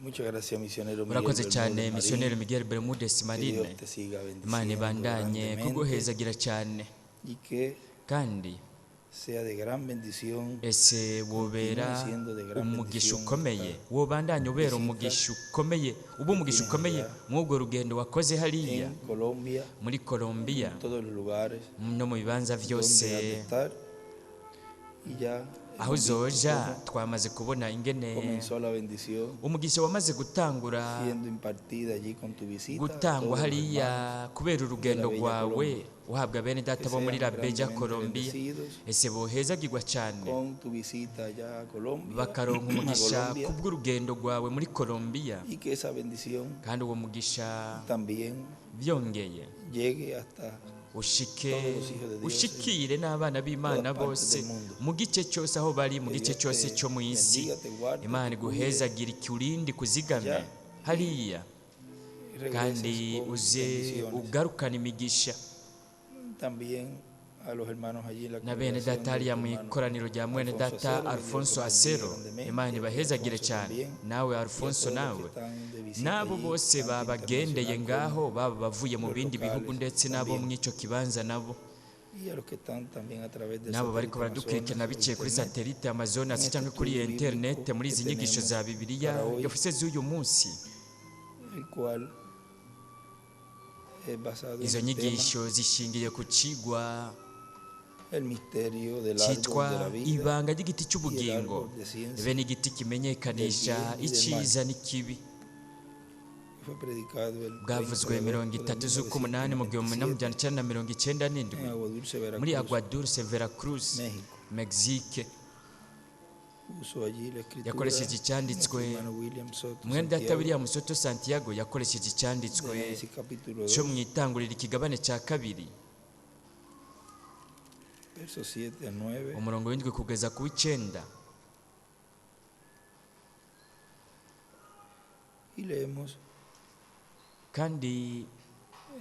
Muchas gracias, misionero Miguel urakoze cyane Bermúdez misioneri Marín. Miguel Bermúdez Que Marine. Dios te siga Imana bendiciendo ibandanye grandemente kuguhezagira cyane y que kandi sea de gran bendición. ese wobera Continúe siendo de gran umugisha bendición ukomeye esta wobandanye ubera visita umugisha ukomeye uba umugisha tienes ukomeye allá mw'ubwo rugendo wakoze hariya en Colombia, muri Colombia en todos los lugares no mu bibanza donde byose has de estar. Y ya aho hemos visto uzoja cómo twamaze kubona ingene comenzó la bendición umugisha wamaze gutangura siendo impartida allí con tu visita. a gutangwa todos los hariya hermanos kubera urugendo Bella rwawe Colombia. uhabwa bene data que bo muri sean la Beja grandemente Colombia bendecidos ese bohezagirwa cyane con tu visita allá a Colombia, bakaronka a umugisha Colombia, kubw'urugendo rwawe muri Colombia y que esa bendición kandi uwo mugisha también byongeye llegue hasta ushike todos los hijos de Dios ushikire n'abana b'Imana todas partes bose del mundo. mu gice cyose aho bari mu Que gice Dios cyose te cyo mu isi bendiga, te guarde, Imana te cuide, iguhezagira ikurindi kuzigame allá, hariya y kandi regreses con uze bendiciones. ugarukana imigisha También a los hermanos allí en la na bene congregación data de hariya tu mu hermano ikoraniro rya mwene Alfonso data Acero, que Dios Alfonso lo bendiga Asero grandemente, Imana y a ti, ibahezagire Alfonso, cyane también, nawe y a Alfonso todos los nawe que están de visita n'abo allí, bose tanto babagendeye internacional ngaho baba bavuye mu los bindi bihugu locales ndetse n'abo también. mu icyo kibanza nabo y a los que están también a través del nabo bariko satélite baradukurikirana Amazonas, biciye kuri internet, satelite Amazonas en este cyangwa kuri estudio internet bíblico muri que izi nyigisho tenemos za Bibiliya para hoy, dufise z'uyu munsi el cual es basado en izo el tema nyigisho zishingiye ku cigwa el misterio del árbol de cyitwa la vida ibanga ry'igiti y el cy'ubugingo árbol de ciencia, be n'igiti kimenyekanisha del bien y del icyiza n'ikibi que fue predicado el 30 bwavuzwe de mirongo agosto de itatu z'ukumunani mu gihumbi 1997 n'amajana en Agua Dulce, muri Veracruz, Agua Dulce Veracruz México. Mexique Puso allí la escritura yakoresheje icyanditswe nuestro hermano William Soto mwene data Santiago, William Soto Santiago yakoresheje icyanditswe de Génesis capítulo cyo 2, mu itanguriro ikigabane cya kabiri versos 7 a 9, umurongo w'indwi kugeza ku w'icenda y leemos kandi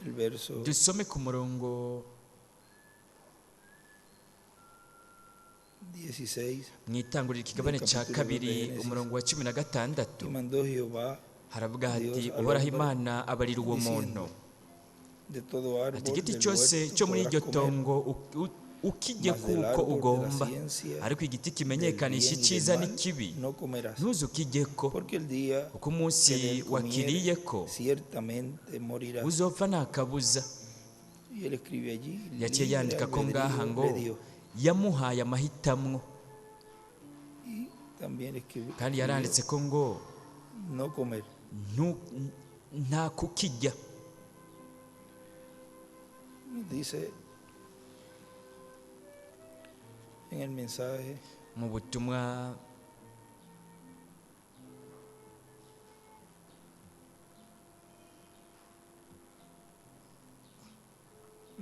el verso dusome ku murongo 16. mu itanguriro ikigabane cya kabiri umurongo wa 16 Y mandó Jehová haravuga hati Dios al uhoraho hombre, Imana abarira uwo muntu de todo árbol ati igiti del cyose huerto cyo muri iryo podrás comer, tongo ukijye mas del kuko árbol de la ugomba ciencia, ariko igiti del kimenyekanisha bien y del icyiza mal n'ikibi no comerás, ntuzukijyeko porque el día kuko umunsi que de él wakiriye comieres, ko ciertamente morirás. uzopfa nta kabuza Y él escribe allí, yaciye libre yandika ko ngaha albedrío ngo de Dios. yamuhaye amahitamo Y también kandi yaranditse ko ngo no comer. nta kukijya Dice en el mensaje, mu butumwa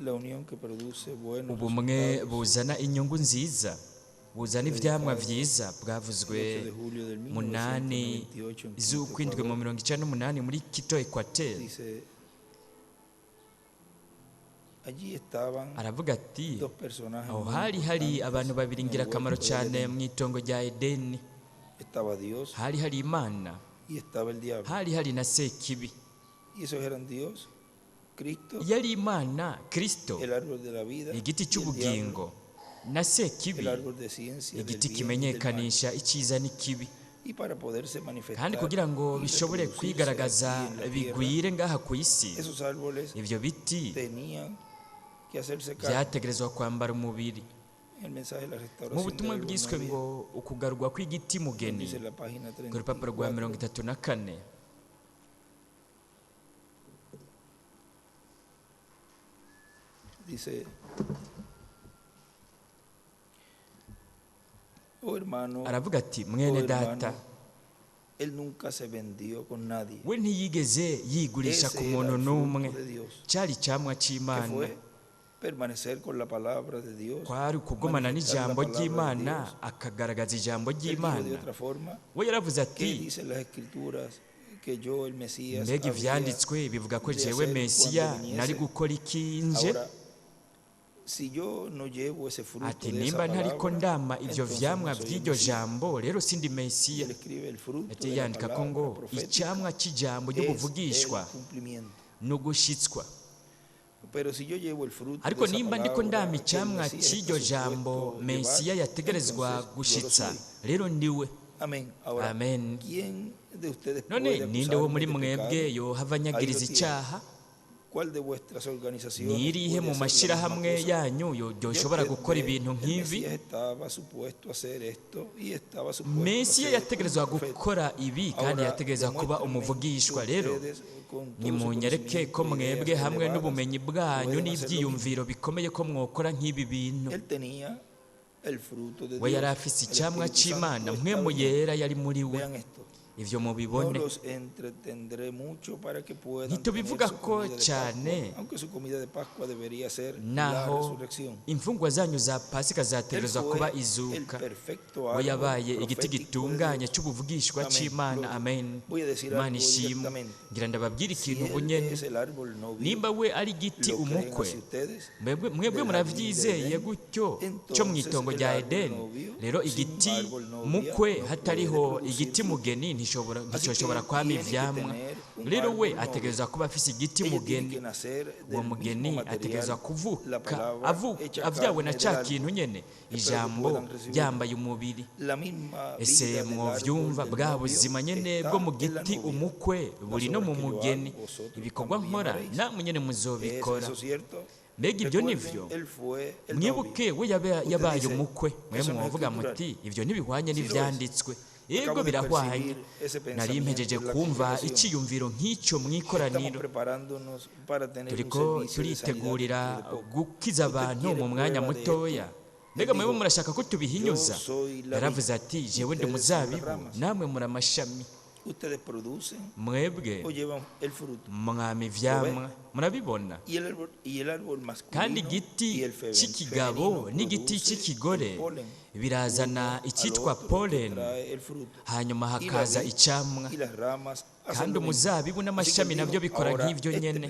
la unión que produce buenos ubumwe resultados. buzana inyungu nziza buzana ivyamwa vyiza bwavuzwe 8 de julio del munani 1998 en Quito, z'ukwindwi mu Ecuador. 98 muri Quito Equateur Dice, allí estaban aravuga ati dos personajes aho muy hari importantes abantu babiri en el ingirakamaro huerto de cyane Edén. mu itongo rya Edeni Estaba Dios hari Imana y estaba el diablo. hari na Sekibi Y esos eran Dios, Cristo, yari Imana Kristo el árbol de la vida, igiti y el cy'ubugingo diablo, na Sekibi el árbol de ciencia, del igiti bien y del mal. kimenyekanisha icyiza n'ikibi Y para poderse manifestar kandi kugira ngo y bishobore reproducirse kwigaragaza aquí en la tierra, bigwire ngaha ku isi esos árboles ibyo biti tenían que hacerse carne. byategerezwa kwambara umubiri El mensaje de la mu restauración butumwa del árbol bwiswe no ngo ukugarurwa kw'igiti había, mugeni dice la página ku rupapuro rwa 34, 34 dice, oh hermano, aravuga ati mwene data él nunca se vendió con nadie. we ntiyigeze yigurisha Ese ku era muntu el n'umwe fruto de Dios, cyari icyamwa que cy'Imana fue permanecer con la palabra de Dios, kwari ukugumana manifestar la n'ijambo palabra de ry'Imana Dios. akagaragaza ijambo Él dijo de ry'Imana otra forma, we yaravuze ¿qué ati dicen las escrituras? Que yo, el Mesías, mbega había ivyanditswe bivuga ko de jewe hacer Mesiya cuando viniese. nari gukora iki nje Ahora, si yo no llevo ese fruto ati de esa nimba ntariko palabra, ndama ibyo entonces vyamwa no soy el by'iryo Mesías. jambo rero sindi Y mesiya. él escribe el fruto de yagiye la yandika ko palabra ngo profética icyamwa cy'ijambo es el ry'ubuvugishwa cumplimiento. no gushitswa. Pero si yo llevo el fruto ariko de esa nimba ndiko ndama palabra que el icyamwa Mesías cy'iryo está jambo supuesto mesiya llevar, yategerezwa entonces yo lo gushitsa soy. rero ndiwe. Amén. Ahora, Amen. ¿quién de ustedes none puede ninde wo acusarme muri de mwebwe pecado? yohava Ahí lo anyagiriza tiene. icyaha? ¿Cuál de vuestras organizaciones ni irihe puede mu hacer la misma mashyirahamwe cosa? yanyu yoshobora gukora ibintu El nk'ibi? Mesías estaba supuesto a hacer esto y estaba supuesto mesiya a ser yategerezwa un profeta. gukora ibi kandi Ahora, yategerezwa kuba demuéstrenme umuvugishwa. que rero ustedes, con todo su nimunyereke ko conocimiento y mwebwe ideas hamwe elevadas, n'ubumenyi bwanyu pueden hacer lo n'ibyiyumviro bikomeye ko mwokora nk'ibi bintu. Él tenía el fruto de we Dios. yari afise El icyamwa Espíritu cy'imana Santo mpwemu estaba en él. yera yari muri we. Vean esto. ivyo No mubibone. los entretendré mucho para que puedan ntitubivuga tener su ko comida de cyane, Pascua, aunque su comida de Pascua debería ser la naho resurrección. imfungwa zanyu za pasika zategerezwa kuba izuka. we yabaye igiti gitunganye cy'ubuvugishwa cy'imana. amen. imana ishimwe. ngira ndababwira ikintu ubu nyene, nimba we ari igiti umukwe, mwebwe muravyizeye gutyo cyo mu itongo rya edeni, rero igiti mukwe hatariho igiti mugeni nticoshobora kwama ivyamwa. rero we ategerezwa kuba afise igiti mugeni. uwo mugeni ategerezwa kuvuka avyawe na ca kintu nyene, ijambo ryambaye umubiri. ese mwovyumva bwa buzima nyene bwo mu giti umukwe buri no mu mugeni. ibikorwa nkora namwe nyene muzobikora. mbega ibyo nivyo? mwibuke we yabaye umukwe, mwe mwovuga muti ivyo ntibihwanye n'ivyanditswe. yego birahwanye. nari mpejeje kumva icyiyumviro nk'icyo mu ikoraniro. turiko turitegurira gukiza abantu mu mwanya mutoya. mbega mwewe murashaka ko tubihinyuza? yaravuze ati jewe ndi umuzabibu, namwe muri amashami. mwebwe mwama ivyamwa, murabibona. kandi igiti cy'ikigabo n'igiti cy'ikigore birazana icyitwa pollen, hanyuma hakaza icamwa. kandi umuzabibu n'amashami nabyo bikora nk'ibyo nyene.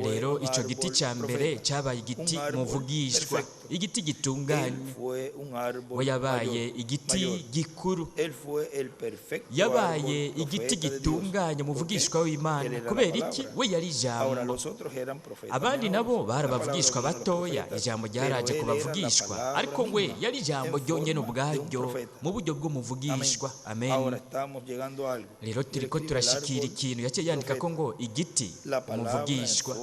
rero ico giti cya mbere cyabaye igiti muvugishwa, igiti gitunganye. we yabaye igiti gikuru, yabaye igiti gitunganye muvugishwa w'Imana. kubera iki? we yari ijambo. abandi nabo barabavugishwa batoya, ijambo ryaraje kubavugishwa, ariko we yari ijambo ryonyene ubwaryo mu buryo bw'umuvugishwa. amen. rero turiko turashikira ikintu yaciye yandika ko ngo igiti umuvugishwa,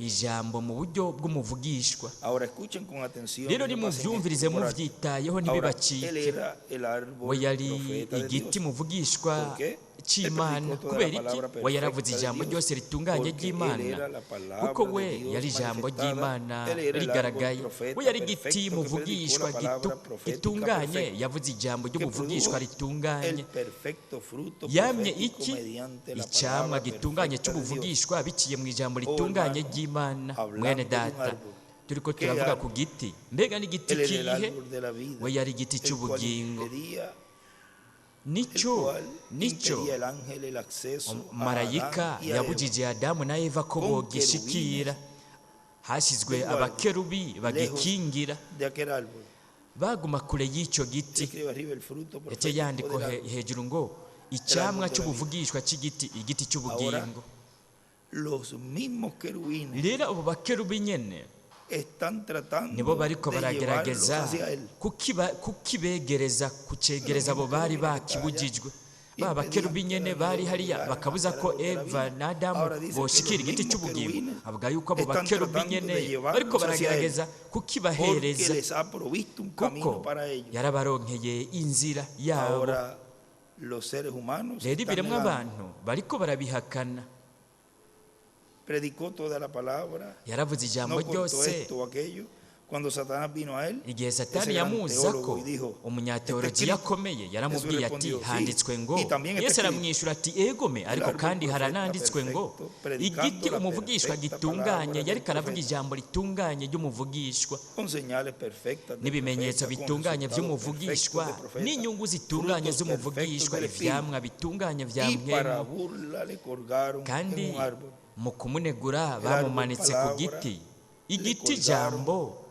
ijambo mu buryo bw'umuvugishwa. rero nimuvyumvirize muvyitayeho ntibibacike. we yari igiti muvugishwa cy'Imana. kubera iki? we yaravuze ijambo ryose ritunganye ry'Imana, kuko we yari ijambo ry'Imana rigaragaye. we yari igiti muvugishwa gitunganye, yavuze ijambo ry'umuvugishwa ritunganye. yamye iki? icyamwa gitunganye cy'ubuvugishwa biciye mu ijambo ritunganye ry'Imana. mwene data, turiko turavuga ku giti. mbega n'igiti kihe? we yari igiti cy'ubugingo. nicyo marayika yabujije Adamu na Eva ko bogishikira. hashyizwe abakerubi bagikingira, baguma kure y'icyo giti. yaciye yandiko hejuru ngo icyamwa cy'ubuvugishwa cy'igiti, igiti cy'ubugingo. rero abo bakerubi nyene nibo bariko baragerageza kukibegereza, kucegereza abo bari bakibujijwe. ba bakerubi nyene bari hariya bakabuza ko Eva na Adamu boshikira igiti cy'ubugingo. avuga yuko abo bakerubi nyene bariko baragerageza kukibahereza, kuko yarabaronkeye inzira yabo. rero ibiremwa abantu bariko barabihakana. yaravuze ijambo ryose. igihe Satani yamuzako, umunyateolojiya akomeye yaramubwiye ati handitswe ngo, Yesu aramwishyura ati egome, ariko kandi harananditswe ngo igiti umuvugishwa gitunganye. yariko aravuga ijambo ritunganye ry'umuvugishwa, n'ibimenyetso bitunganye by'umuvugishwa, n'inyungu zitunganye z'umuvugishwa, ivyamwa bitunganye vya mpwemu. kandi mu kumunegura bamumanitse ku giti, igiti jambo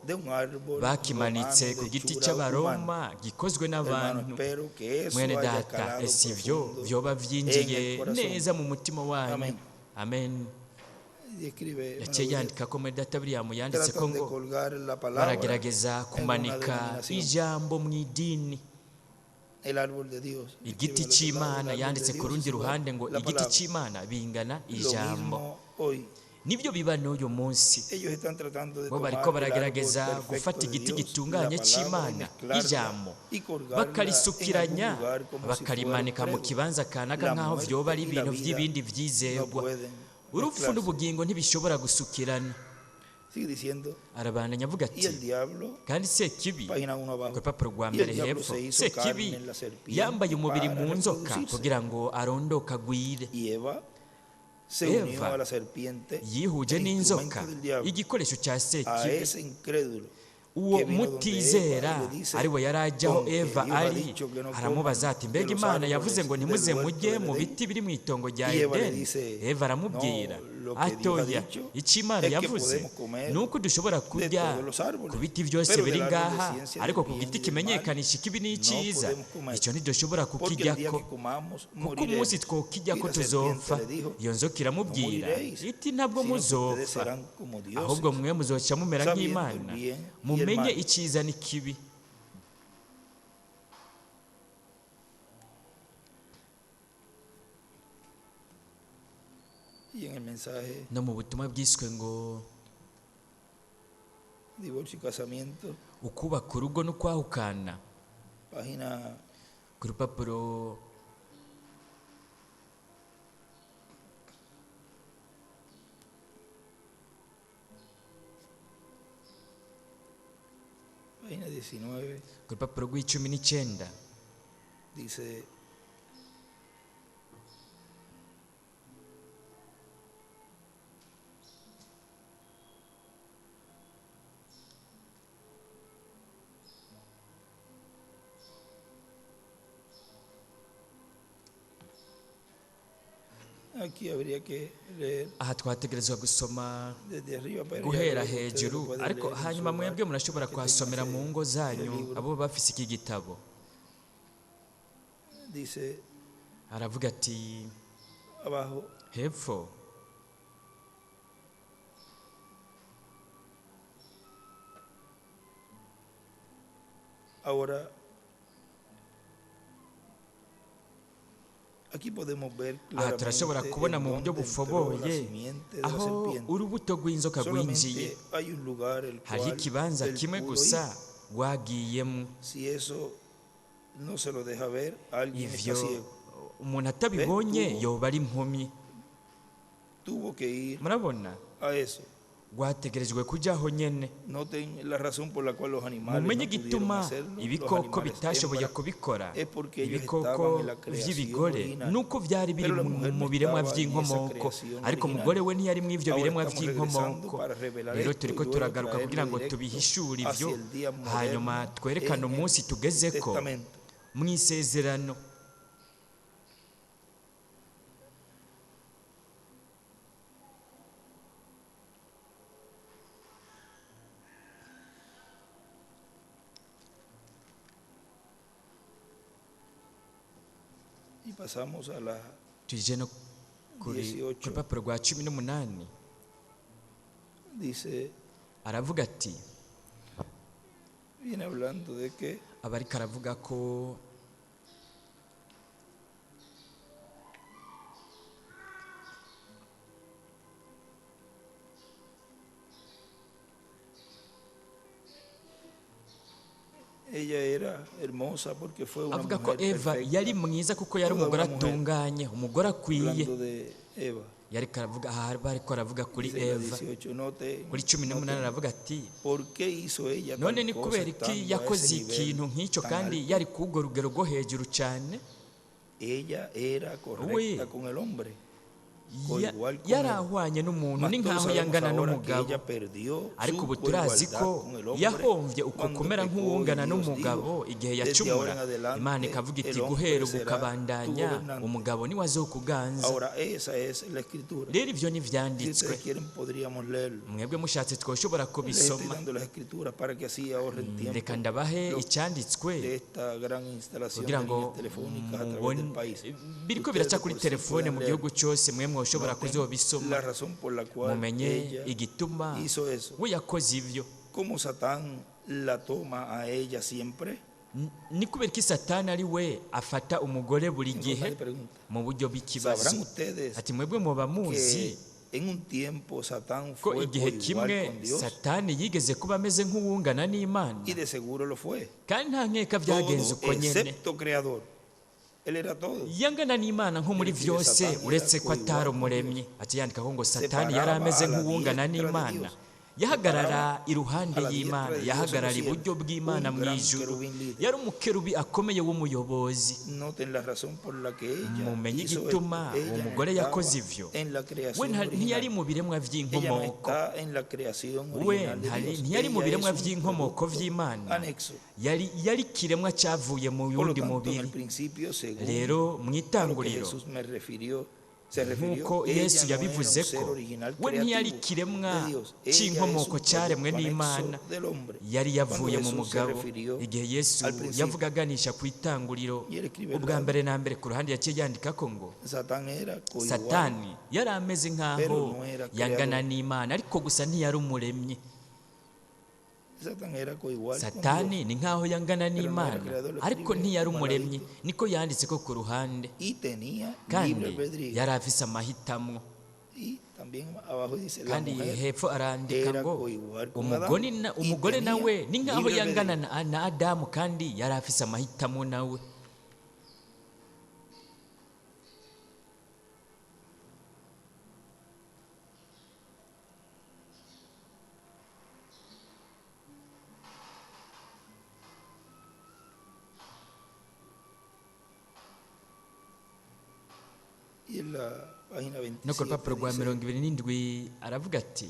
bakimanitse ku giti cy'abaroma gikozwe n'abantu. Mwene data, ese ibyo byoba byinjiye neza mu mutima wanyu? Amen. Yaciye yandika ko muri data William yanditse ko ngo baragerageza kumanika ijambo mu idini. Igiti cy'Imana, yanditse ku rundi ruhande ngo igiti cy'Imana bingana ijambo. Nibyo biba n'uyu munsi, bo bariko baragerageza gufata igiti gitunganye cy'Imana, ijambo, bakarisukiranya bakarimanika mu kibanza kanaka nk'aho vyoba ari ibintu by'ibindi vyizerwa. Urupfu n'ubugingo ntibishobora gusukirana. Arabandanya avuga ati, kandi Sekibi, ku rupapuro rwa mbere hepfo, Sekibi yambaye umubiri mu nzoka kugira ngo arondoke agwire. Eva yihuje n'inzoka, igikoresho cya Sekibi. Uwo mutizera ari we yari ajyaho Eva ari, aramubaza ati, mbega Imana yavuze ngo ntimuze mujye mu biti biri mu itongo rya Edeni? Eva aramubwira atoya, icyo Imana yavuze ni uko dushobora kurya ku biti byose biri ngaha, ariko ku giti kimenyekanisha ikibi n'icyiza icyo ntidushobora kukiryako, kuko umunsi twokijyako tuzopfa. Iyo nzoka iramubwira iti, ntabwo muzopfa, ahubwo mwe muzoca mumera nk'Imana, mumenye icyiza n'ikibi. No mu butumwa bwiswe ngo ukubaka urugo no kwahukana, ku rupapuro ku rupapuro rw'19 dice: aha twategerezwa gusoma guhera hejuru, ariko hanyuma mwebwe murashobora kuhasomera mu ngo zanyu, abo bafise iki gitabo. Aravuga ati hepfo, aha turashobora kubona mu buryo bufoboye aho urubuto rw'inzoka rwinjiye. Hariho ikibanza kimwe gusa rwagiyemo. Ivyo umuntu atabibonye yoba ari impumyi. Murabona, rwategerejwe kujyaho nyene. Mumenye igituma ibikoko bitashoboye kubikora. Ibikoko vy'ibigore nuko vyari biri mu biremwa vy'inkomoko, ariko umugore we ntiyari mu ivyo biremwa vy'inkomoko. Rero turiko turagaruka kugira ngo tubihishure ivyo, hanyuma twerekane umunsi tugezeko mu isezerano. Tuje no ku rupapuro rwa 18. Aravuga ati, abariko aravuga ko avuga ko Eva yari mwiza kuko yari umugore atunganye, umugore akwiye. Yari karavuga aha, bariko aravuga kuri Eva. Kuri 18 aravuga ati, none ni kubera iki yakoze ikintu nk'icyo kandi yari kugwo rugero rwo hejuru cyane? yari ahwanye n'umuntu, ni nk'aho yangana n'umugabo. Ariko ubu turazi ko yahombye uko kumera nk'uwungana n'umugabo igihe yacumura. Imana ikavuga iti guhera ubu ukabandanya umugabo niwe azokuganza. Rero ibyo ntibyanditswe, mwebwe mushatse twoshobora kubisoma. Reka ndabahe icyanditswe kugira ngo mubone, biriko biraca kuri telefone mu gihugu cyose, mwe mwoshobora kuzobisoma mumenye igituma we yakoze ibyo. Ni kubera ko Satani ari we afata umugore buri gihe mu buryo bw'ikibazo. Ati mwebwe muba muzi ko igihe kimwe Satani yigeze kuba ameze nk'uwungana n'Imana, kandi nta nkeka byagenze uko nyene. Yangana n'Imana nko muri byose uretse ko atari umuremyi. Ati yandikaho ngo Satani yari ameze nk'uwungana n'Imana, yahagarara iruhande y'Imana, yahagarara iburyo bw'Imana mu ijuru. Yari umukerubi akomeye w'umuyobozi. Mumenye igituma uwo mugore yakoze ivyo. We ntiyari mu biremwa by'inkomoko, ntiyari mu biremwa by'inkomoko vy'Imana, yari kiremwa cyavuye mu yundi mubiri. Rero mu itanguriro nk'uko Yesu yabivuze ko we ntiyari kiremwa cy'inkomoko cyaremwe n'Imana, yari yavuye mu mugabo. Igihe Yesu yavuga aganisha ku itanguriro ubwa mbere na mbere, ku ruhande yaciye yandika ko ngo Satani yari ameze nk'aho yangana n'Imana, ariko gusa ntiyari umuremyi. Satani ni nk'aho yangana n'Imana, ariko ntiyari umuremyi. Niko yanditse ko ku ruhande, kandi yari afise amahitamo. Kandi hepfo arandika ngo umugore nawe ni nk'aho yangana na Adamu, kandi yari afise amahitamo nawe. No ku rupapuro rwa 27 aravuga ati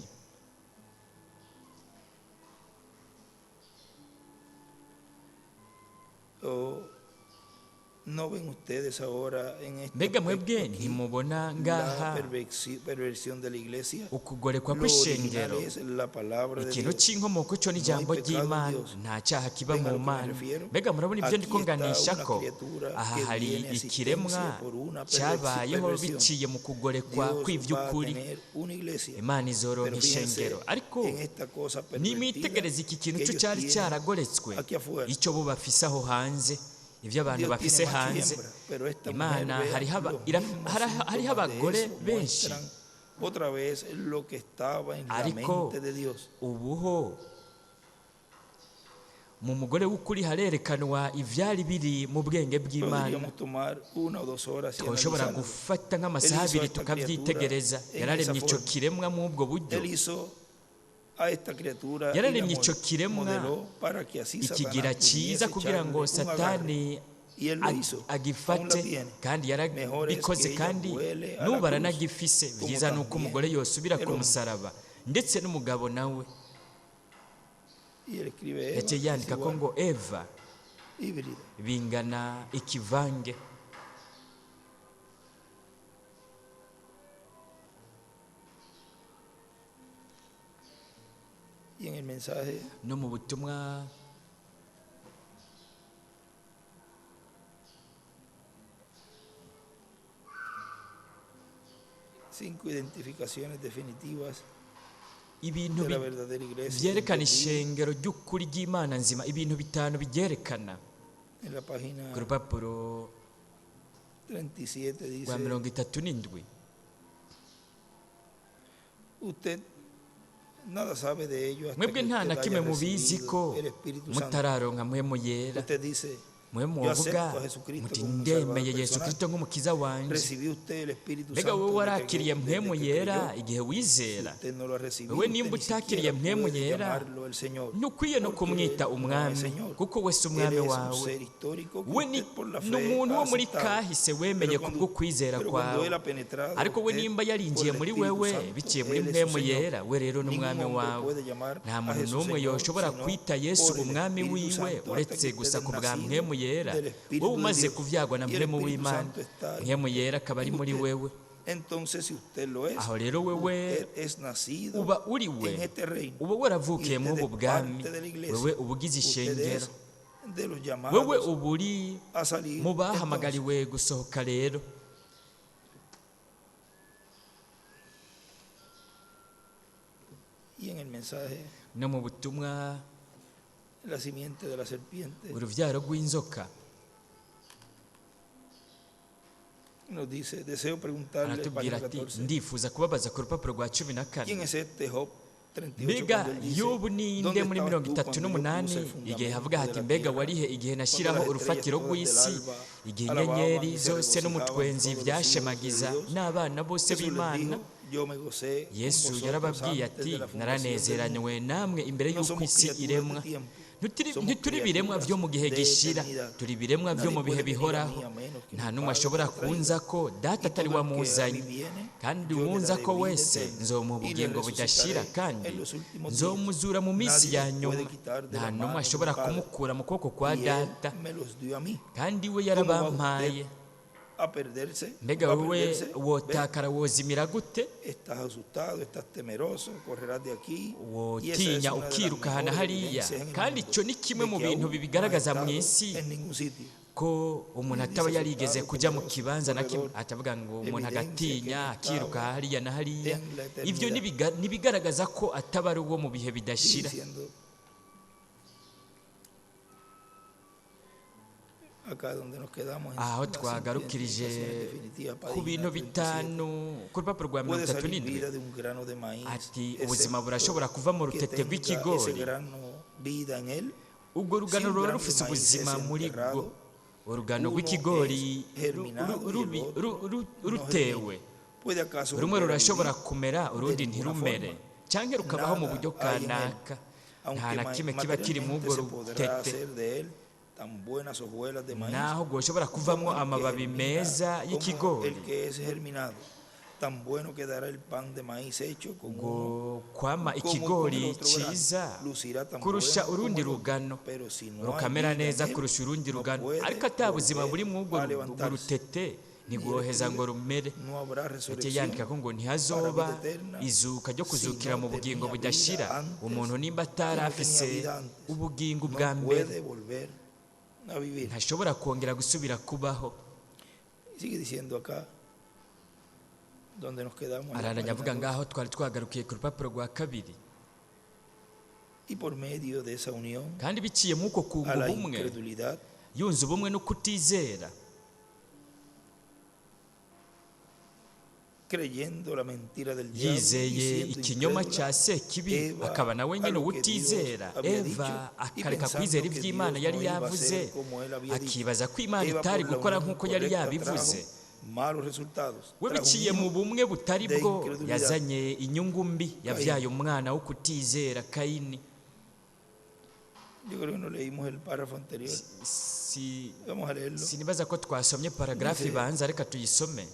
mbega mwebwe ntimubona ngaha ukugorekwa kw'ishengero? Ikintu cy'inkomoko cyo n'ijambo ry'Imana, nta cyaha kiba mu Mana. Mbega murabona ibyo ndiko nganisha ko aha hari ikiremwa cyabayeho biciye mu kugorekwa kw'ivy'ukuri. Imana izoronka ishengero, ariko nimwitegereza iki kintu cyo cyari cyaragoretswe, icyo bo bafise aho hanze, ibyo abantu bafise hanze. Imana hariho abagore benshi, ariko ubuho mu mugore w'ukuri harerekanwa ivyari biri mu bwenge bw'Imana. Twoshobora gufata nk'amasaha 2 tukavyitegereza. Yararemye ico kiremwa mu ubwo buryo, yararemye icyo kiremwa ikigira cyiza kugira ngo Satani agifate, kandi yarabikoze, kandi n'ubu aranagifise. Byiza ni uko umugore yosubira ku musaraba, ndetse n'umugabo nawe. Yaciye yandika ko ngo Eva bingana ikivange. No mu butumwa ibintu byerekana ishengero ry'ukuri ry'Imana nzima, ibintu 5 byerekana. Ku rupapuro rwa 37 mwebwe nta na kimwe mubizi ko mutararonka mpwemu yera. mwe muvuga muti ndemeye Yesu Kristo nk'umukiza wanje. Mbega wowe warakiriye mpwemu yera igihe wizera? Wowe nimba utakiriye mpwemu yera ntukwiye no kumwita umwami, kuko we si umwami wawe. We ni umuntu wo muri kahise wemeye kubwo kwizera kwawe, ariko we nimba yarinjiye muri wewe biciye muri mpwemu yera, we rero ni umwami wawe. Nta muntu n'umwe yoshobora kwita Yesu umwami wiwe uretse gusa ku bwa mpwemu yera. Wowe umaze kuvyagwa na mpwemu w'Imana, mpwemu yera akaba ari muri wewe. Aho rero wewe uba uri we, uba waravukiye muri ubu bwami, wewe uba ugize ishengero, wewe uba uri mu bahamagariwe gusohoka. Rero no mu butumwa uruvyaro rw'inzoka aratubwira ati ndifuza kubabaza ku rupapuro rwa 14. Mbega Yobu ninde muri 38 igihe havuga hati mbega warihe igihe nashyiraho urufatiro rw'isi, igihe inyenyeri zose n'umutwenzi byashemagiza n'abana bose b'Imana? Yesu yarababwiye ati naranezeranywe namwe imbere y'uko isi iremwa. Ntituri biremwa byo mu gihe gishira, turi biremwa byo mu bihe bihoraho. Nta n'umwe ashobora kunza ko data atari wamuzanye, kandi uwunza ko wese nzomuha ubugingo budashira, kandi nzomuzura mu minsi ya nyuma. Nta n'umwe ashobora kumukura mu kuboko kwa data, kandi we yarabampaye. Mbega wowe wotakara wozimira gute? Wotinya ukiruka hana hariya, kandi icyo ni kimwe mu bintu bibigaragaza mu isi ko umuntu ataba yarigeze kujya mu kibanza na kimwe. Atavuga ngo umuntu agatinya akiruka hariya na hariya. Ibyo nibigaragaza ko ataba ari uwo mu bihe bidashira. Aho twagarukirije ku bintu bitanu ku rupapuro rwa 37 ati ubuzima burashobora kuva mu rutete rw'ikigori. Ubwo rugano ruba rufise ubuzima muri rwo. Urugano rw'ikigori rutewe, rumwe rurashobora kumera urundi ntirumere, cyangwa rukabaho mu buryo kanaka. Nta na kimwe kiba kiri mu ubwo rutete, naho rwoshobora kuvamo amababi meza y'ikigori. Ubwo kwama ikigori cyiza kurusha urundi rugano, rukamera neza kurusha urundi rugano, ariko atabuzima buri mu ubwo rutete ntigwoheza ngo rumere. Icyo yandika ko ngo ntihazoba izuka ryo kuzukira mu bugingo budashira. Umuntu nimba atari afise ubugingo bwa mbere ntashobora kongera gusubira kubaho. Arandanya avuga ngaho twari twagarukiye ku rupapuro rwa 2. Kandi biciye mu uko kunga ubumwe, yunze ubumwe no kutizera, yizeye ikinyoma cya Sekibi, akaba nawe nyine utizera. Eva akareka kwizera iby'Imana yari yavuze, akibaza ko Imana itari gukora nk'uko yari yabivuze. We biciye mu bumwe butari bwo yazanye inyungu mbi, yabyaye umwana wo kutizera, Kayini. Sinibaza ko twasomye paragrafi ibanza, reka tuyisome.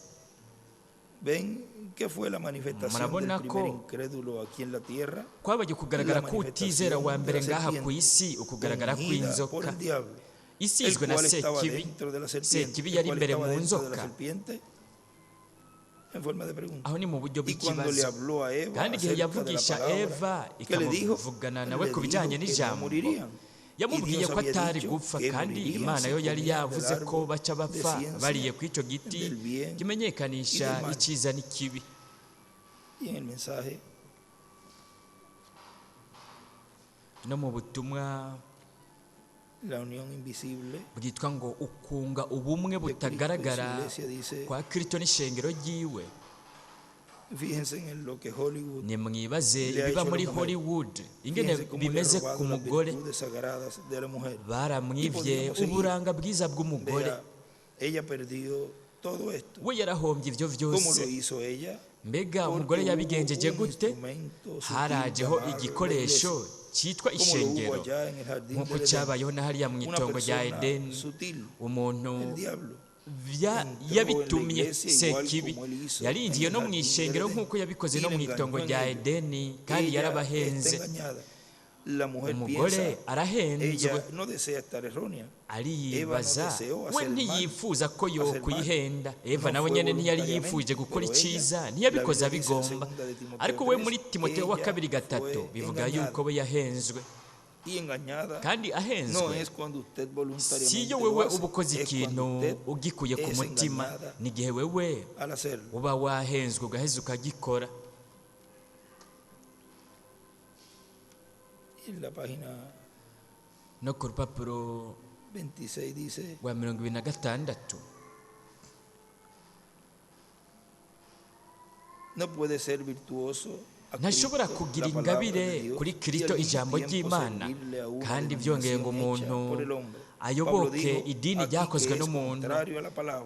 Murabona ko kwabaye kugaragara k'utizera wa mbere ngaha ku isi, ukugaragara kw'inzoka. Isi izwe na Sekibi. Sekibi yari imbere mu nzoka. Aho ni mu buryo bw'ikibazo. Kandi igihe yavugisha Eva ikamuvugana nawe ku bijyanye n'ijambo, yamubwiye ko atari gupfa, kandi Imana yo yari yavuze ko baca bapfa bariye ku icyo giti kimenyekanisha icyiza n'ikibi. No mu butumwa bwitwa ngo ukunga ubumwe butagaragara kwa Kristo n'ishengero ryiwe, nimwibaze ibiba muri Hollywood ingene bimeze ku mugore, baramwivye uburanga bwiza bw'umugore, we yarahombye ivyo vyose. Mbega umugore yabigenjeje gute? Harajeho igikoresho cyitwa ishengero, nk'uko cyabayeho na hariya mu itongo rya Edeni. Umuntu yabitumye Sekibi yarinjiye no mu ishengero nk'uko yabikoze no mu itongo rya Edeni, kandi yarabahenze. Umugore arahenzwe, ariyibaza, we ntiyifuza ko yokwihenda. Eva nawe nyene ntiyari yifuje gukora icyiza, ntiyabikoze abigomba. Ariko we muri Timoteyo wa 2:3 bivuga yuko we yahenzwe. Kandi ahenzwe si iyo wewe uba ukoze ikintu ugikuye ku mutima, n'igihe wewe uba wahenzwe ugaheza ukagikora. No ku rupapuro rwa 26 ntashobora kugira ingabire kuri Kristo ijambo ry'Imana, kandi byongeye ngo umuntu ayoboke idini ryakozwe n'umuntu.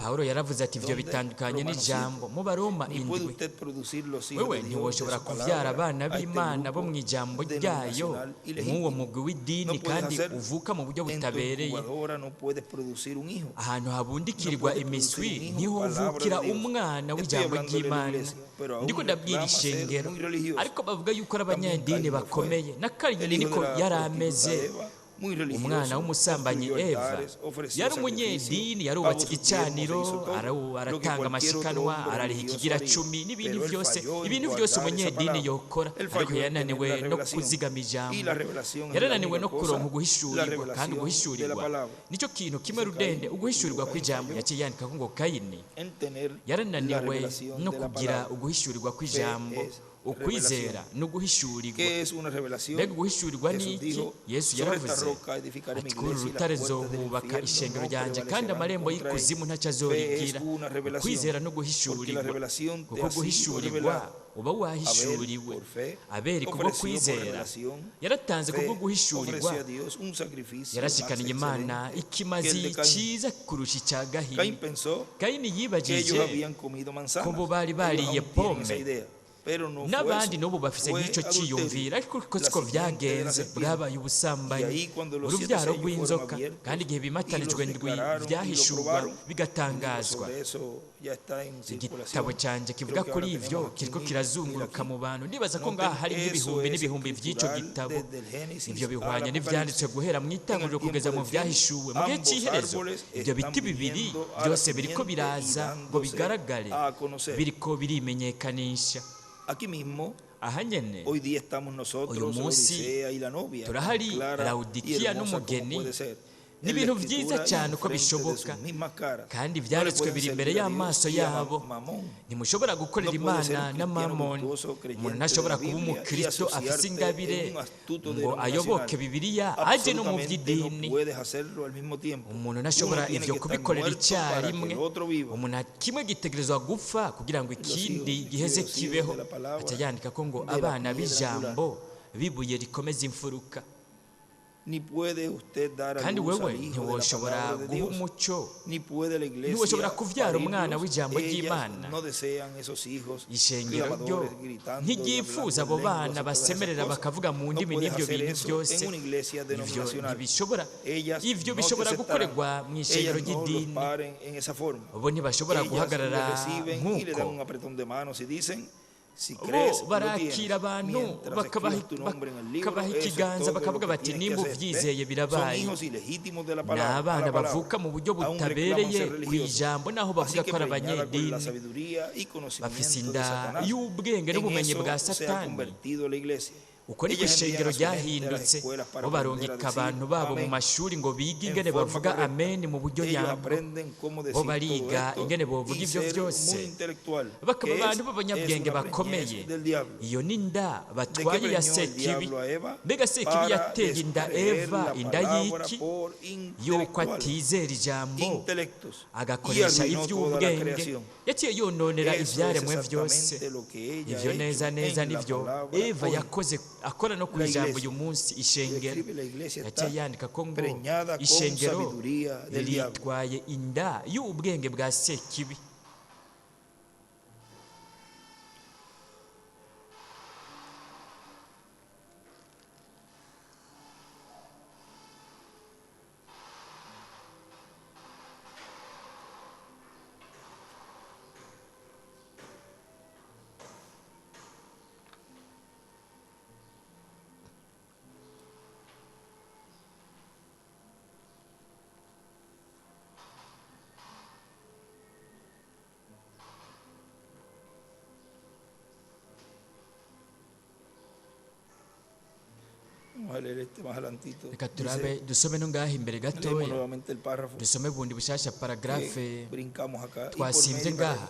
Pawulo yaravuze ati ivyo bitandukanye n'ijambo mu Baroma 7. Wewe ntiwoshobora kuvyara abana b'Imana bo mu ijambo ryayo nk'uwo mugwi w'idini, kandi uvuka mu buryo butabereye. Ahantu habundikirwa imiswi niho uvukira umwana w'ijambo ry'Imana. Ndiko ndabwira ishengero, ariko bavuga yuko ari abanyadini bakomeye. Na Kayini niko yarameze. Umwana w'umusambanyi Eva yari umunyedini, yarubatse igicaniro, aratanga amashikanwa, arariha ikigira 10 n'ibindi byose, ibintu byose umunyedini yokora. Ariko yananiwe no kuzigama ijambo, yarananiwe no kuronka uguhishurirwa, kandi uguhishurirwa nicyo kintu kimwe rudende. Uguhishurirwa kw'ijambo yaciye yandika ngo Kayini yarananiwe no kugira uguhishurirwa kw'ijambo. Ukwizera no guhishurirwa. Mbega guhishurirwa ni iki? Yesu yaravuze ati kuri urutare zohubaka ishengero ryanjye, kandi amarembo y'ikuzimu ntacyo azorigira. Ukwizera no guhishurirwa, kuko guhishurirwa uba wahishuriwe. Abeli kubwo kwizera yaratanze, kubwo guhishurirwa yarashikaniye Imana ikimazi cyiza kurusha icya Gahini. Kayini yibajije ko bo bari bariye pome, n'abandi n'ubu bafise nk'icyo cyiyumvira, ariko siko vyagenze. Bwabaye ubusambanyi, uruvyaro rw'inzoka, kandi igihe bimatanijwe ndwi vyahishurwa bigatangazwa. Igitabo cyanjye kivuga kuri ivyo kiriko kirazunguruka mu bantu. Ndibaza ko ngaha hari n'ibihumbi n'ibihumbi vy'ico gitabo. Ivyo bihwanye n'ivyanditswe guhera mu itanguriro kugeza mu vyahishuwe. Mu gihe cy'iherezo ivyo biti bibiri byose biriko biraza ngo bigaragare, biriko birimenyekanisha. Aha nyene uyu munsi turahari Laodikiya n'umugeni. Ni ibintu byiza cyane uko bishoboka, kandi ibyanditswe biri imbere y'amaso yabo. Ntimushobora gukorera Imana na mamoni. Umuntu ntashobora kuba umukristo afise ingabire ngo ayoboke Bibiliya aje no mu by'idini. Umuntu ntashobora ivyo kubikorera icyarimwe. Umuntu kimwe gitegerezwa gupfa kugira ngo ikindi giheze kibeho. Aca yandika ko ngo abana b'ijambo bibuye rikomeza imfuruka. Kandi wewe ntiwoshobora guha umucyo, ntiwoshobora kuvyara umwana w'ijambo ry'Imana. Ishengero ryo ntiryifuza abo bana basemerera bakavuga mu ndimi n'ibyo bintu byose. Ivyo bishobora gukorerwa mu ishengero ry'idini. Bo ntibashobora guhagarara nk'uko. Bo barakira abantu bakabaha ikiganza bakavuga bati nimba uvyizeye birabaye. Ni abana bavuka mu buryo butabereye ku ijambo, naho bavuga ko ari abanyedini. Bafise inda y'ubwenge n'ubumenyi bwa Satani. uko niko ishengero ryahindutse, bo barungika abantu babo mu mashuri ngo bige ingene bavuga amen mu buryo nyabwo, bo bariga ingene bovuga ibyo byose, bakaba abantu b'abanyabwenge bakomeye. Iyo ni inda batwaye ya Sekibi. Mbega Sekibi yateye inda Eva, inda y'iki? Yuko atizera ijambo agakoresha iby'ubwenge, yaciye yononera ibyaremwe byose. Ibyo neza neza nibyo Eva yakoze akora no ku ijambo uyu munsi ishengero. Yaciye yandika ko ngo ishengero ritwaye inda y'ubwenge bwa Sekibi. Reka turabe dusome no ngaho imbere gatoya, dusome bundi bushasha paragrafe twasimbye ngaha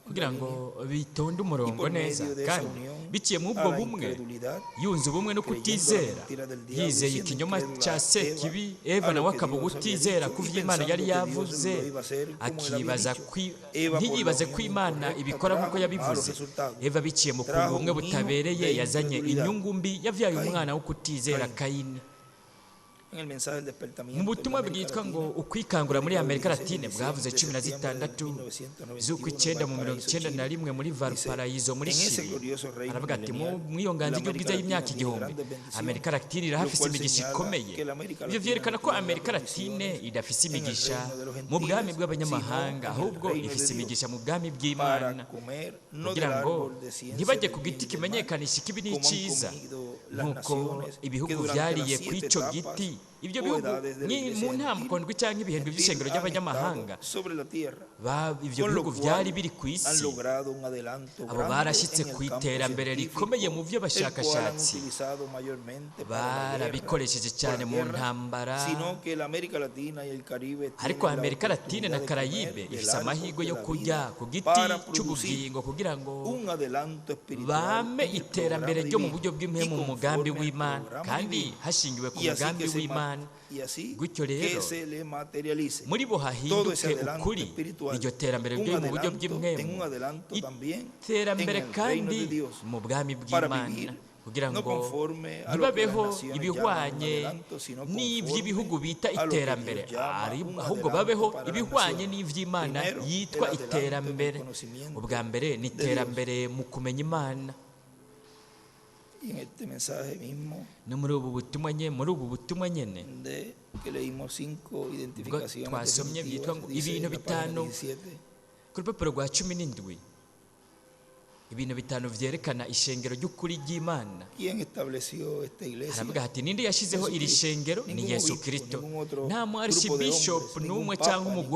kugira ngo bitonde umurongo neza. Kandi biciye mu ubwo bumwe yunze ubumwe no kutizera, yizeye ikinyoma cya Sekibi. Eva nawe akaba utizera ku vy'Imana yari yavuze, ntiyibaze ko Imana ibikora nk'uko yabivuze. Eva biciye mu kunga ubumwe butabereye yazanye inyungu mbi, yavyaye umwana wo kutizera Kayini. Mu butumwa bwitwa ngo ukwikangura muri Amerika Latine bwavuze 16 z'ukw'icyenda mu 1991 muri Valparaiso muri Chile. Aravuga ati mu iyo nganji y'ubwiza y'imyaka 1000 Amerika Latine irahafise imigisha ikomeye. Ibyo vyerekana ko Amerika Latine idafise imigisha mu bwami bw'abanyamahanga, ahubwo ifise imigisha mu bwami bw'Imana, kugira ngo ntibajye ku giti kimenyekanisha ikibi n'iciza nk'uko ibihugu vyariye kw'ico giti. Ibyo bihugu ni mu ntamukondwi cyangwa ibihendo by'ishengero ry'abanyamahanga, ibyo bihugu byari biri ku isi, abo barashyitse ku iterambere rikomeye mu byo bashakashatsi, barabikoresheje cyane mu ntambara. Ariko Amerika Latine na Karayibe ifise amahirwe yo kujya ku giti cy'ubugingo kugira ngo bame iterambere ryo mu buryo bw'impemu mu mugambi w'Imana, kandi hashingiwe ku mugambi w'Imana. Gutyo rero muri bo hahinduke ukuri, iryo terambere ryo mu buryo bw'impemu, iterambere kandi mu bwami bw'Imana, kugira ngo ntibabeho ibihwanye n'iby'ibihugu bita iterambere, ahubwo babeho ibihwanye n'iby'Imana yitwa iterambere. Ubwa mbere ni iterambere mu kumenya Imana. No muri ubu butumwa nyene twasomye byitwa ngo ibintu bitanu ku rupapuro rwa 17, ibintu bitanu vyerekana ishengero ry'ukuri ry'Imana. Aravuga ati ninde yashizeho iri shengero? Ni Yesu Kristo. Nta archbishop n'umwe cyangwa umugwi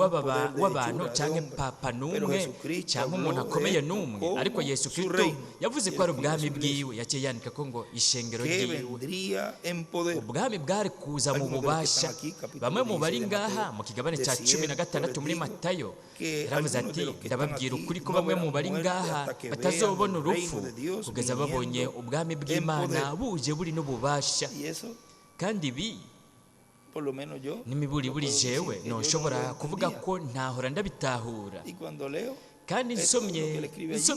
w'abantu cyangwa papa n'umwe cyangwa umuntu akomeye n'umwe, ariko Yesu Kristo yavuze ko ari ubwami bwiwe. Yaciye yandika ko ngo ishengero ryiwe, ubwami bwari kuza mu bubasha. Bamwe mu bari ngaha mu kigabane cya 16 muri Matayo yaravuze ati ndababwira ukuri ko bamwe mu bari ngaha batazobona urupfu kugeza babonye ubwami bw'Imana buje buri n'ububasha. Kandi ibi n'imiburi buri jewe noshobora kuvuga ko ntahora ndabitahura. Kandi nsomye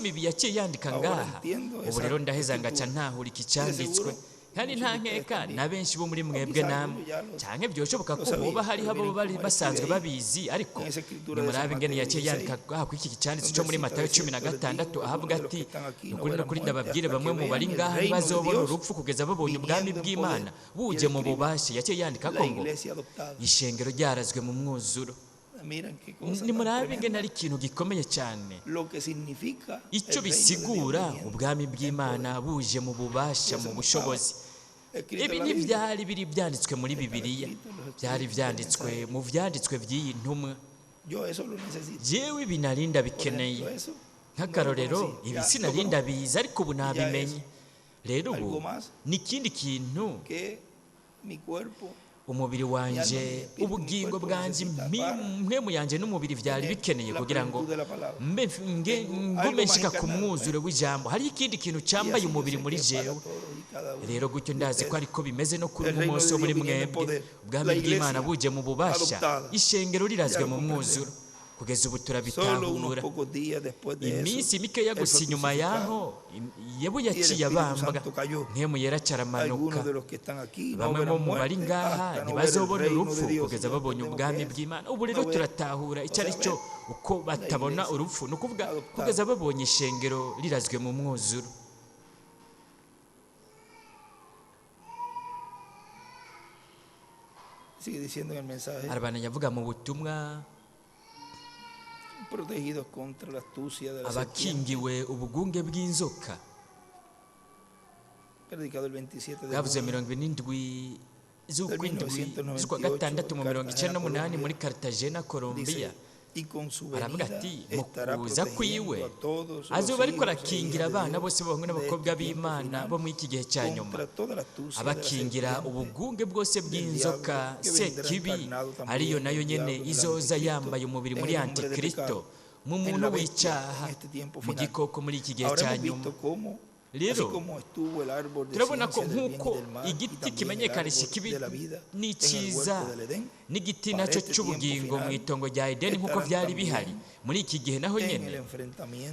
ibi yaciye yandika ngaha, ubu rero ndaheza ngaca ntahura iki cyanditswe. Kandi nta nkeka na benshi bo muri mwebwe namwe cyane byoshoboka ko boba hari abo bari basanzwe babizi, ariko ni murabe ingene yaciye yandika ku iki cyanditse cyo muri Matayo 16 ahavuga ati ukuri no kuri ndababwire bamwe mu bari ngaha ntibazobona urupfu kugeza babonye ubwami bw'Imana buje mu bubasha. Yaciye yandika ko ngo ishengero ryarazwe mu mwuzuro. Ni murabe ingene ari ikintu gikomeye cyane icyo bisigura ubwami bw'Imana buje mu bubasha, mu bushobozi. Ibi ntibyari biri byanditswe muri Bibiliya, byari byanditswe mu vyanditswe by'iyi ntumwa. Jewe binarinda bikeneye nk'akarorero, ibi sinarinda biza ariko ubu nabimenye. rero ubu ni ikindi kintu umubiri wanjye, ubugingo bwanjye, impwemu yanjye n'umubiri byari bikeneye kugira ngo ngume nshika ku mwuzure w'ijambo. hariho ikindi kintu cyambaye umubiri muri jewe. rero gutyo ndazi ko ariko bimeze no kuri uyu munsi wo muri mwebwe. ubwami bw'Imana buje mu bubasha, ishengero rirazwe mu mwuzuro. kugeza ubu turabitahura. iminsi mikeya gusa inyuma yaho yebu yaciye abambwa, mpwemu yera caramanuka. bamwe bo mu bari ngaha ntibazobona urupfu kugeza babonye ubwami bw'Imana. ubu rero turatahura icyo ari cyo, uko batabona urupfu, ni ukuvuga kugeza babonye ishengero rirazwe mu mwuzuro. arabananya avuga mu butumwa, abakingiwe ubugunge bw'inzoka. bwavuze 27 z'ukwa gatandatu mu 1998 muri Cartagena, Colombia. aravuga ati mu kuza kwiwe azoba ariko arakingira abana bose b'abahungu n'abakobwa b'Imana bo muri iki gihe cya nyuma, abakingira ubugunge bwose bw'inzoka sekibi, ariyo nayo nyene izoza yambaye umubiri muri Antikristo, mu muntu w'icyaha, mu gikoko muri iki gihe cya nyuma. rero turabona ko nk'uko igiti kimenyekanisha ikibi n'icyiza, n'igiti nacyo cy'ubugingo mu itongo rya Edeni nk'uko byari bihari, muri iki gihe naho nyine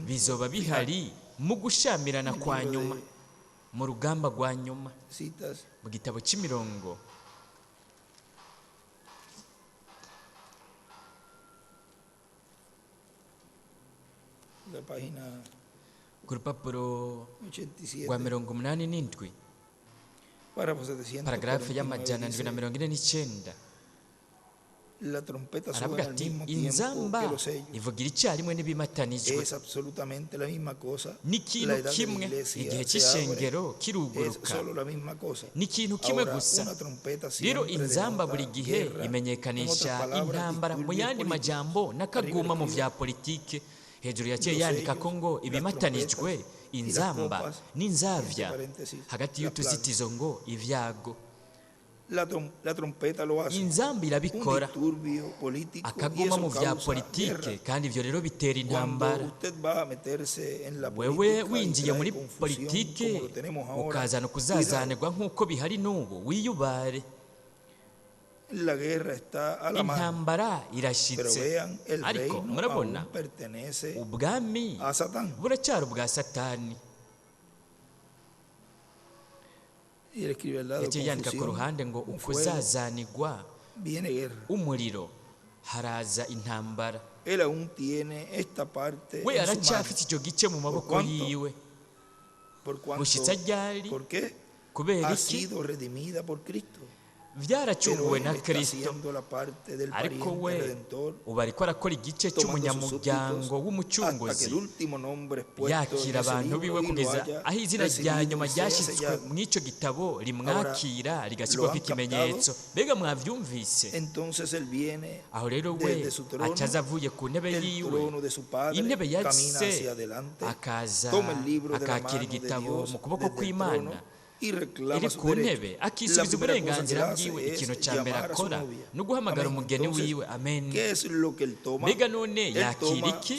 bizoba bihari mu gushamirana kwa nyuma, mu rugamba rwa nyuma. mu gitabo cy'imirongo ku rupapuro rwa 87 paragarafu y'amajana 749 aravuga ati inzamba ivugira icyarimwe n'ibimatanijwe. ni ikintu kimwe. igihe cy'ishengero kiruguruka ni ikintu kimwe gusa. rero inzamba buri gihe imenyekanisha intambara, mu yandi majambo n'akaguma mu vya politike. hejuru yaciye yandika ko ngo ibimatanijwe inzamba n'inzavya, hagati y'utuzitizo ngo ivyago. inzamba irabikora, akaguma mu vya politike, kandi ivyo rero bitera intambara. wewe winjiye muri politike ukazana ukuzazanirwa nk'uko bihari n'ubu, wiyubare. intambara irashitse, ariko murabona ubwami buracyari ubwa Satani. yaciye yandika ku ruhande ngo ukuzazanirwa umuriro, haraza intambara. we aracyafite icyo gice mu maboko yiwe. gushitsa ryari? kubera iki? byaracunguwe na Kristo, ariko we ubu ariko arakora igice cy'umunyamuryango w'umucunguzi, yakira abantu biwe kugeza aho izina rya nyuma ryashyizwe mu icyo gitabo rimwakira rigashyirwaho ikimenyetso. mbega mwabyumvise? aho rero we acaza avuye ku ntebe yiwe, intebe ya se, akaza akakira igitabo mu kuboko kw'Imana iri ku ntebe, akisubiza uburenganzira bwiwe. ikintu cya mbere akora ni uguhamagara umugeni wiwe. amen. mbega none yakira iki?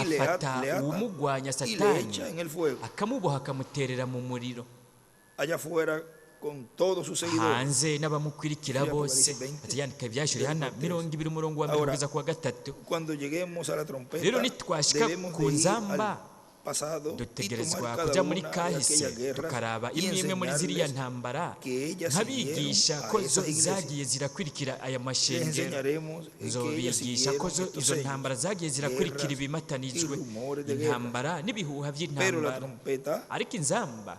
afata uwumugwanya Satani akamuboha, akamuterera mu muriro, hanze n'abamukurikira bose. atiyandika ibyashuri hana 20:1-3. rero nitwashika ku nzamba, dutegerezwa kujya muri kahise tukaraba imwe imwe muri ziriya ntambara, nkabigisha ko zo zagiye zirakurikira aya mashengero. nzobigisha ko izo ntambara zagiye zirakurikira ibimatanijwe, intambara n'ibihuha by'intambara. ariko inzamba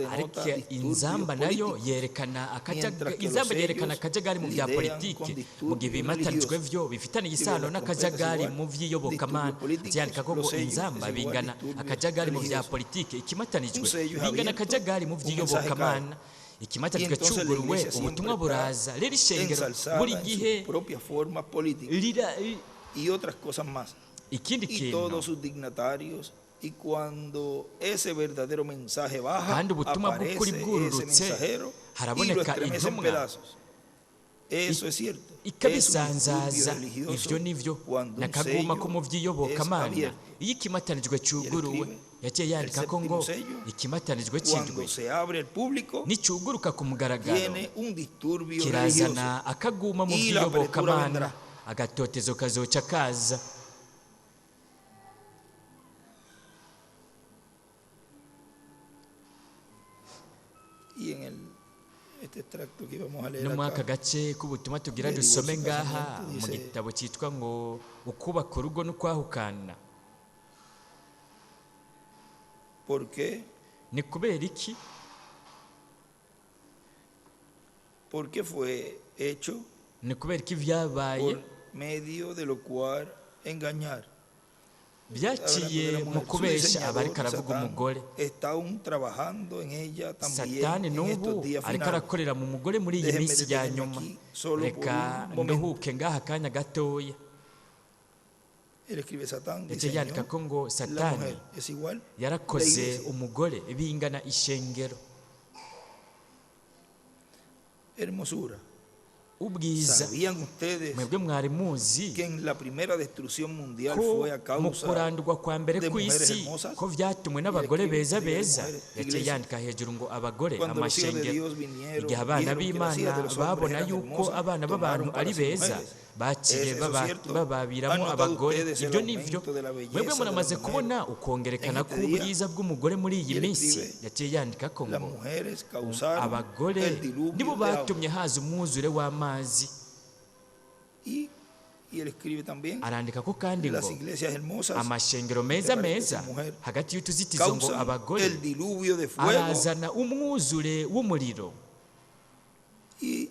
ariko inzamba nayo yerekana akajagari mu bya politike, mu gihe ibimatanijwe byo bifitanye isano n'akajagari mu by'iyobokamana. byandika ko inzamba bingana akajagari mu bya politike, ikimatanijwe bingana akajagari mu by'iyobokamana. ikimatanijwe cyuguruwe, ubutumwa buraza. rero ishengero buri gihe ikindi y kintu todos sus dignatarios. Y cuando ese verdadero mensaje baja, kandi ubutumwa bw'ukuri aparece ese bwururutse mensajero y lo haraboneka estremece en intumwa pedazos. Eso es cierto. Es un ikabisanzaza disturbio ivyo religioso nivyo cuando un nakaguma ko mu sello vy'iyobokamana es abierto. iyo ikimatanijwe cuguruwe yaciye yandika ko ngo El séptimo sello, ikimatanijwe cindwe Cuando se abre al público, nicuguruka ku mugaragaro tiene un disturbio kirazana religioso. akaguma mu Y la apertura vy'iyobokamana vendrá. agatotezo kazoca kaza. Y en este extracto que íbamos a leer no mwaka acá, gace k'ubutumwa tugira de dusome divorcio ngaha casamiento, mu dice, gitabo cyitwa ngo ukubaka urugo no kwahukana. ¿por qué? Ni kubera iki? ¿Por qué fue hecho? Ni kubera iki vyabaye? Por medio de lo cual engañar. Byaciye mu kubesha abariko aravuga umugore. Está aún trabajando en ella también Satani en estos n'ubu días ariko finales. arakorera mu mugore muri iyi Déjenme minsi ya detenerme nyuma. aquí solo Reka por un momento. nduhuke ngaha akanya gatoya. Él escribe Satán, Yaciye dice yandika Señor, ko ngo la Satani mujer es igual. La yarakoze iglesia. umugore bingana ishengero. Hermosura. Ubwiza ¿Sabían ustedes mwebwe mwari muzi que en la primera destrucción mundial ko fue a mu causa kurandurwa kwa mbere de mujeres kw'isi hermosas? ko vyatumwe n'abagore beza beza? Mujeres, Yaciye iglesia. yandika hejuru ngo abagore Cuando los hijos de amashengero. Dios vinieron, Igihe abana vieron que las hijas b'Imana de los hombres babona eran yuko hermosas, abana b'abantu tomaron para ari sus beza mujeres. baciye Eso es cierto. bababiramo ¿Han notado abagore. ustedes el Ibyo nivyo aumento de la belleza mwebwe de la muramaze mujer kubona ukongerekana en este k'ubwiza bw'umugore muri iyi Y él minsi. escribe, Yaciye yandika ko Las ngo mujeres causaron abagore el diluvio nibo de agua. batumye haza umwuzure w'amazi. Y él escribe también, Arandika ko kandi las ngo iglesias hermosas amashengero meza meza mujer hagati y'utuzitizo ngo causan abagore el diluvio de fuego. arazana umwuzure w'umuriro. Y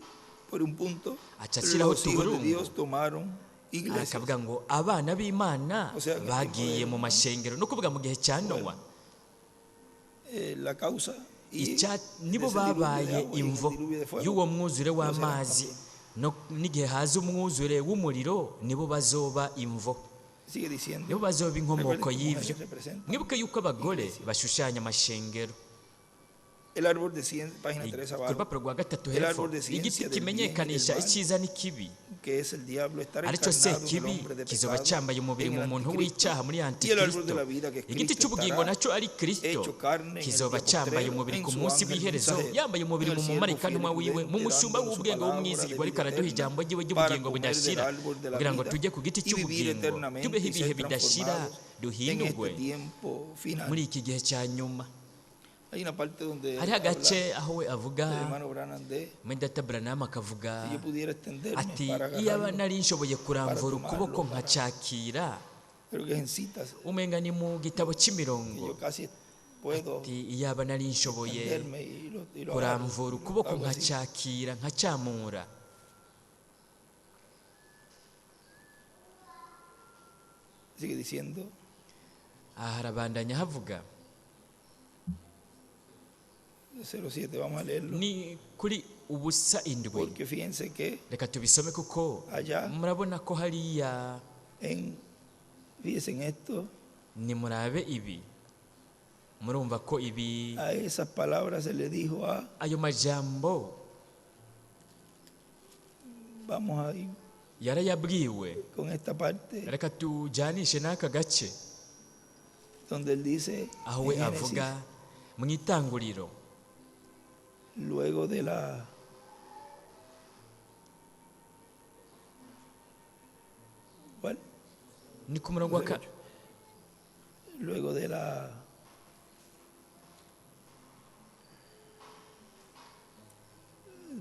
por un punto, Aca ashyiraho los hijos de utuburungu. Dios tomaron iglesias. akavuga ngo abana b'Imana O sea, bagiye mu mashengero no kuvuga mu gihe cya Nowa. La causa y Nibo ese diluvio de babaye agua y imvo el diluvio de fuego, y'uwo mwuzure los serán w'amazi también. no n'igihe haza umwuzure w'umuriro nibo bazoba imvo, Sigue diciendo, nibo bazoba inkomoko recuerden que y'ivyo. mujeres representan Mwibuke yuko abagore bashushanya amashengero. el árbol de ciencia, página 3 Ku abajo, rupapuro rwa gatatu El hepfo árbol de ciencia igiti del kimenyekanisha bien y del mal. icyiza n'ikibi que es el diablo, estar aricyo encarnado se en el kibi hombre de kizoba pecado, cyambaye umubiri en mu el muntu anticristo, w'icyaha muri y el árbol antikristo. de la vida que Igiti Cristo cy'ubugingo estará nacyo ari Kristo hecho carne en el kizoba día cyambaye postrero, umubiri en ku su munsi ángel w'iherezo, mensajero, yambaye umubiri en el mu siervo mumarika fiel y ntumwa wiwe, prudente, mu mushumba dándonos su w'ubwenge palabra w'umwizigwa de ariko vida araduha eterna, ijambo ryiwe para ry'ubugingo comer del budashira árbol de la kugira ngo vida tujye ku giti y vivir cy'ubugingo eternamente tubeho y ibihe ser bidashira transformados en duhindurwe este tiempo final. muri iki gihe cya nyuma. Hay una parte donde hariho habla agace aho we avuga el hermano Branham de Mwendata Branham akavuga si yo pudiera extenderme ati para iyaba agarrarlo, nari nshoboye kurambura para ukuboko tomarlo, nkacakira. creo que es en citas, Umenga ni mu gitabo que cy'imirongo yo casi puedo ati iyaba nari nshoboye extenderme y lo kuramvura agarro, ukuboko algo así. nkacakira nkacyamura. Sigue diciendo, aha harabandanya havuga 07, vamos a leerlo, ni kuri ubusa indwi. porque fíjense que Reka tubisome kuko allá murabona ko hariya fíjense en esto, nimurabe ibi murumva ko ibi a esas palabras se le dijo ayo majambo vamos a ir yarayabwiwe. con esta parte Reka tujyanishe n'aka gace donde él dice aho we en Génesis, avuga mu itanguriro luego de la ¿cuál? ni ku murongo wa Luego de la